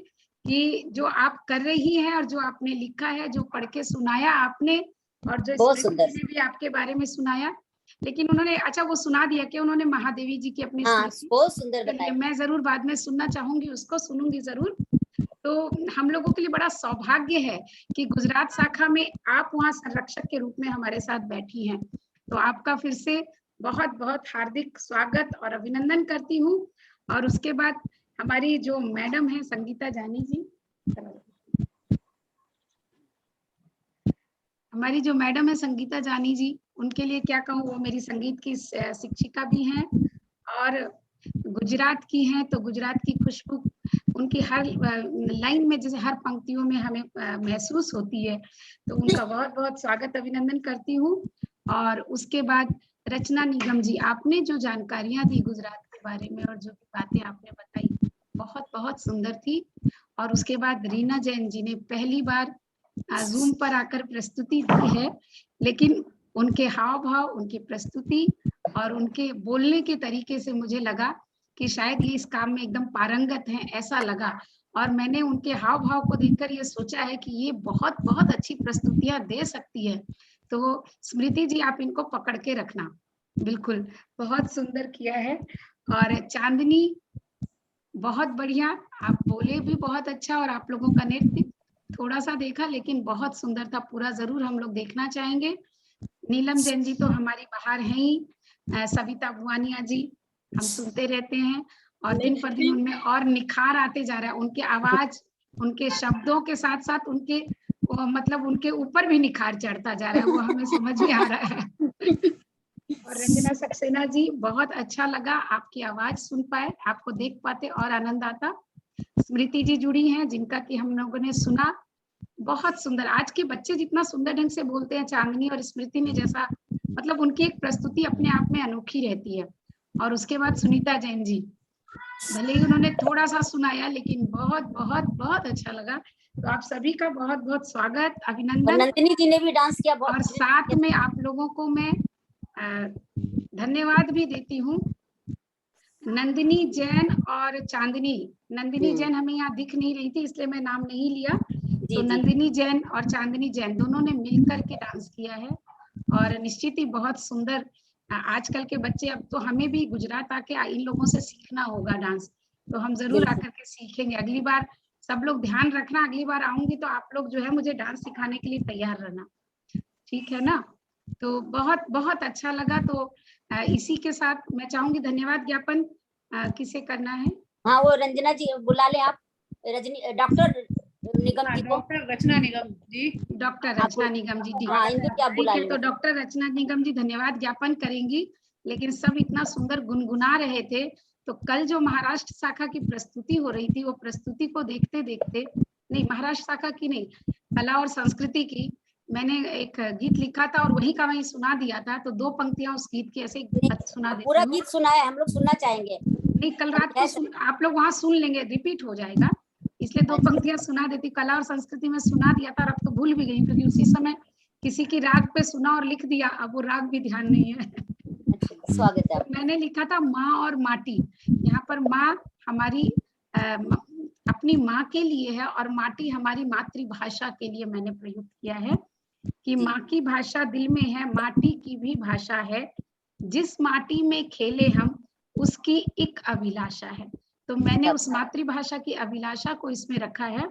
कि जो आप कर रही हैं और जो आपने लिखा है, जो पढ़ के सुनाया आपने, और जो स्मृति जी ने भी आपके बारे में सुनाया, लेकिन उन्होंने अच्छा वो सुना दिया कि उन्होंने महादेवी जी की अपनी बहुत सुंदर बताया। मैं जरूर बाद में सुनना चाहूंगी, उसको सुनूंगी जरूर। तो हम लोगों के लिए बड़ा सौभाग्य है कि गुजरात शाखा में आप वहाँ संरक्षक के रूप में हमारे साथ बैठी हैं। तो आपका फिर से बहुत बहुत हार्दिक स्वागत और अभिनंदन करती हूँ। और उसके बाद हमारी जो मैडम है संगीता जानी जी, हमारी जो मैडम है संगीता जानी जी, उनके लिए क्या कहूँ, वो मेरी संगीत की शिक्षिका भी हैं और गुजरात की हैं। तो गुजरात की खुशबू उनकी हर लाइन में, जैसे हर पंक्तियों में हमें महसूस होती है। तो उनका बहुत बहुत स्वागत अभिनंदन करती हूँ। और उसके बाद रचना निगम जी, आपने जो जानकारियां दी गुजरात के बारे में और जो बातें आपने बताई बहुत बहुत सुंदर थी। और उसके बाद रीना जैन जी ने पहली बार जूम पर आकर प्रस्तुति दी है, लेकिन उनके हाव भाव, उनकी प्रस्तुति और उनके बोलने के तरीके से मुझे लगा कि शायद ये इस काम में एकदम पारंगत हैं, ऐसा लगा। और मैंने उनके हाव भाव को देखकर ये सोचा है कि ये बहुत बहुत अच्छी प्रस्तुतियां दे सकती है। तो स्मृति जी, आप इनको पकड़ के रखना, बिल्कुल बहुत सुंदर किया है। और चांदनी, बहुत बढ़िया, आप बोले भी बहुत अच्छा, और आप लोगों का नृत्य थोड़ा सा देखा लेकिन बहुत सुंदर था, पूरा जरूर हम लोग देखना चाहेंगे। नीलम जैन जी तो हमारी बाहर हैं ही, सविता बुआनिया जी हम सुनते रहते हैं और दिन पर दिन उनमें और निखार आते जा रहा है। उनकी आवाज, उनके शब्दों के साथ साथ उनके मतलब उनके ऊपर भी निखार चढ़ता जा रहा है, वो हमें समझ में आ रहा है। और रंजना सक्सेना जी, बहुत अच्छा लगा आपकी आवाज सुन पाए, आपको देख पाते और आनंद आता। स्मृति जी जुड़ी हैं, जिनका कि हम लोगों ने सुना, बहुत सुंदर। आज के बच्चे जितना सुंदर ढंग से बोलते हैं, चांदनी और स्मृति ने जैसा, मतलब उनकी एक प्रस्तुति अपने आप में अनोखी रहती है। और उसके बाद सुनीता जैन जी, भले ही उन्होंने थोड़ा सा सुनाया लेकिन बहुत बहुत बहुत अच्छा लगा। तो आप सभी का बहुत बहुत स्वागत, अभिनंदन। नंदिनी जी ने भी डांस किया बहुत। और साथ में आप लोगों को मैं धन्यवाद भी देती हूँ। नंदिनी जैन और चांदनी, नंदिनी जैन हमें यहाँ दिख नहीं रही थी इसलिए मैं नाम नहीं लिया। तो नंदिनी जैन और चांदनी जैन दोनों ने मिलकर के डांस किया है और निश्चित ही बहुत सुंदर। आजकल के बच्चे, अब तो हमें भी गुजरात आके इन लोगों से सीखना होगा डांस, तो हम जरूर आकर के सीखेंगे। अगली बार सब लोग ध्यान रखना, अगली बार आऊंगी तो आप लोग जो है मुझे डांस सिखाने के लिए तैयार रहना, ठीक है ना। तो बहुत बहुत अच्छा लगा। तो इसी के साथ मैं चाहूंगी धन्यवाद ज्ञापन किसे करना है? हाँ, वो रंजना जी बुला ले आप, रजनी डॉक्टर निगम जी को। डॉक्टर रचना निगम जी, डॉक्टर रचना निगम जी, हाँ, इनको क्या बुला ले। तो डॉक्टर रचना निगम जी धन्यवाद ज्ञापन करेंगी। लेकिन सब इतना सुंदर गुनगुना रहे थे, तो कल जो महाराष्ट्र शाखा की प्रस्तुति हो रही थी, वो प्रस्तुति को देखते देखते, नहीं महाराष्ट्र शाखा की नहीं, कला और संस्कृति की मैंने एक गीत लिखा था और वही का वही सुना दिया था, तो 2 पंक्तियां उस गीत की ऐसे सुना देती पूरा हूँ। गीत सुना है, हम लोग सुनना चाहेंगे। नहीं, कल रात को आप लोग वहां सुन लेंगे, रिपीट हो जाएगा, इसलिए 2 पंक्तियां सुना देती। कला और संस्कृति में सुना दिया था और अब तो भूल भी गई, क्योंकि उसी समय किसी की राग पे सुना और लिख दिया, अब वो राग भी ध्यान नहीं है। स्वागत है। तो मैंने लिखा था माँ और माटी। यहाँ पर माँ हमारी अपनी माँ के लिए है और माटी हमारी मातृभाषा के लिए मैंने प्रयुक्त किया है कि माँ की भाषा दिल में है, माटी की भी भाषा है, जिस माटी में खेले हम उसकी एक अभिलाषा है। तो मैंने उस मातृभाषा की अभिलाषा को इसमें रखा है।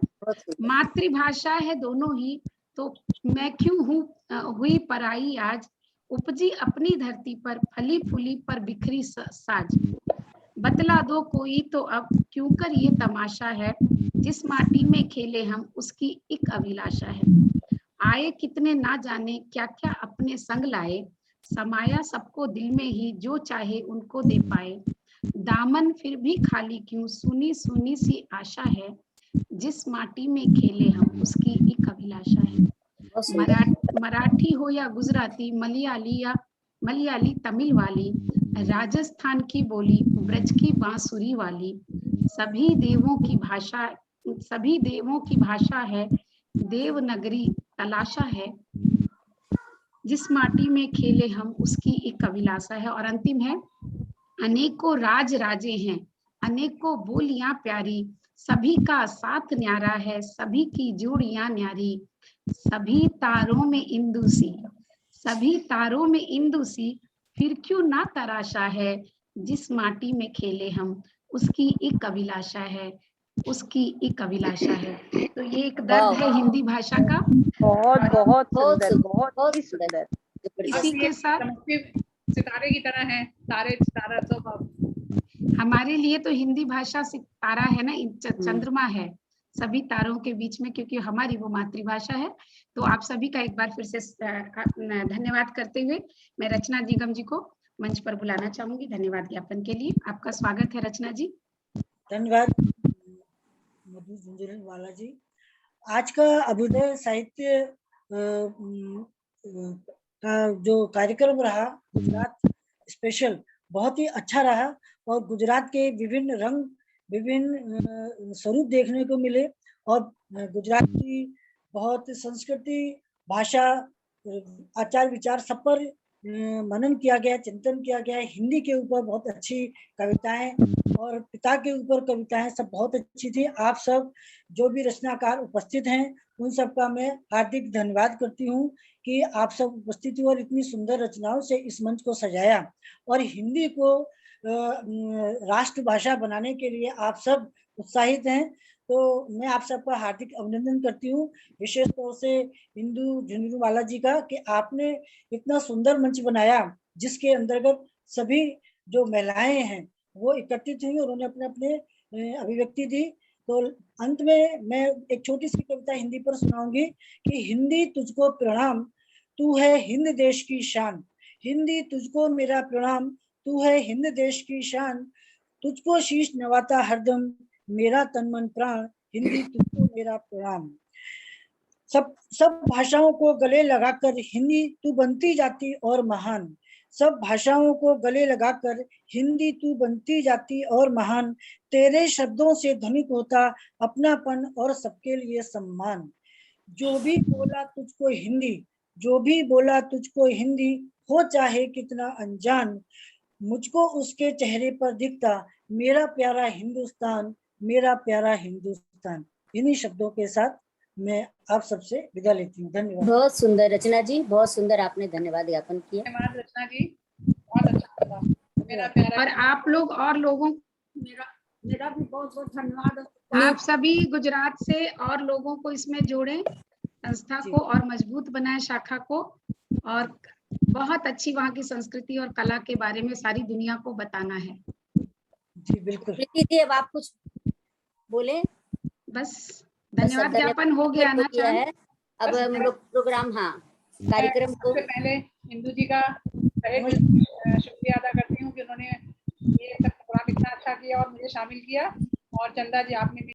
मातृभाषा है दोनों ही, तो मैं क्यों हुई पराई आज, उपजी अपनी धरती पर, फली फूली पर बिखरी साज, बतला दो कोई तो अब क्यों कर ये तमाशा है, जिस माटी में खेले हम उसकी एक अभिलाषा है। आए कितने ना जाने क्या क्या अपने संग लाए, समाया सबको दिल में ही जो चाहे उनको दे पाए, दामन फिर भी खाली क्यों, सुनी सुनी सी आशा है, जिस माटी में खेले हम उसकी एक अभिलाषा है। मराठी हो या गुजराती, मलयाली तमिल वाली, राजस्थान की बोली, ब्रज की बांसुरी वाली, सभी देवों की भाषा है, देवनगरी तलाशा है, जिस माटी में खेले हम उसकी एक अभिलाषा है। और अंतिम है, अनेकों राज राजे हैं, अनेकों बोलियां प्यारी, सभी का साथ न्यारा है, सभी की जोड़ियां न्यारी, सभी तारों में इंदु सी, सभी तारों में इंदु सी, फिर क्यों ना तराशा है, जिस माटी में खेले हम उसकी एक अभिलाषा है, उसकी एक अभिलाषा है। तो ये एक दर्द है हिंदी भाषा का। बहुत बहुत सुंदर, बहुत ही सुंदर। इसी के साथ सितारे की तरह है, तारे सितारा तो हमारे लिए तो हिंदी भाषा सितारा है ना, चंद्रमा है सभी तारों के बीच में, क्योंकि हमारी वो मातृभाषा है। तो आप सभी का एक बार फिर से धन्यवाद करते हुए मैं रचना निगम जी को मंच पर बुलाना चाहूंगी धन्यवाद ज्ञापन के लिए। आपका स्वागत है रचना जी। धन्यवाद मधु झुंझुनवाला जी। आज का अभ्युदय साहित्य का जो कार्यक्रम रहा गुजरात स्पेशल बहुत ही अच्छा रहा और गुजरात के विभिन्न रंग, विभिन्न स्वरूप देखने को मिले और गुजरात की बहुत संस्कृति, भाषा, आचार विचार सब पर मनन किया गया, चिंतन किया गया। हिंदी के ऊपर बहुत अच्छी कविताएं और पिता के ऊपर कविताएं सब बहुत अच्छी थी। आप सब जो भी रचनाकार उपस्थित हैं उन सब का मैं हार्दिक धन्यवाद करती हूँ कि आप सब उपस्थित हुए और इतनी सुंदर रचनाओं से इस मंच को सजाया और हिंदी को राष्ट्रभाषा बनाने के लिए आप सब उत्साहित हैं। तो मैं आप सबका हार्दिक अभिनंदन करती हूँ, विशेष तौर से इंदु झुंझुनवाला जी का कि आपने इतना सुंदर मंच बनाया जिसके अंतर्गत सभी जो महिलाएं हैं वो एकत्रित हुई और उन्होंने अपने अपने अभिव्यक्ति दी। तो अंत में मैं एक छोटी सी कविता हिंदी पर सुनाऊंगी कि हिंदी तुझको प्रणाम, तू है हिंद देश की शान, हिंदी तुझको मेरा प्रणाम, तू है हिंद देश की शान, तुझको शीश नवाता हरदम मेरा तन मन प्राण, हिंदी तुझको मेरा प्रणाम। सब भाषाओं को गले लगाकर हिंदी तू बनती जाती और महान, सब भाषाओं को गले लगाकर हिंदी तू बनती जाती और महान, तेरे शब्दों से ध्वनित होता अपनापन और सबके लिए सम्मान। जो भी बोला तुझको हिंदी, जो भी बोला तुझको हिंदी, हो चाहे कितना अनजान, मुझको उसके चेहरे पर दिखता मेरा प्यारा हिंदुस्तान, मेरा प्यारा हिंदुस्तान। इन्हीं शब्दों के साथ मैं आप सबसे विदा लेती हूँ। धन्यवाद। बहुत सुंदर रचना जी, बहुत सुंदर आपने धन्यवाद ज्ञापन किया। धन्यवाद रचना जी, बहुत अच्छा लगा। मेरा प्यारा और आप लोग और लोगों मेरा भी बहुत बहुत धन्यवाद। आप सभी गुजरात से और लोगों को इसमें जोड़े, संस्था को और मजबूत बनाए, शाखा को, और बहुत अच्छी वहाँ की संस्कृति और कला के बारे में सारी दुनिया को बताना है। जी बिल्कुल। प्रीति जी अब आप कुछ बोले? बस धन्यवाद ज्ञापन हो गया ना है। अब हम लोग प्रोग्राम कार्यक्रम को सबसे पहले इंदु जी का शुक्रिया अदा करती हूँ कि उन्होंने ये सब प्रोग्राम इतना अच्छा किया और मुझे शामिल किया। और चंदा जी आपने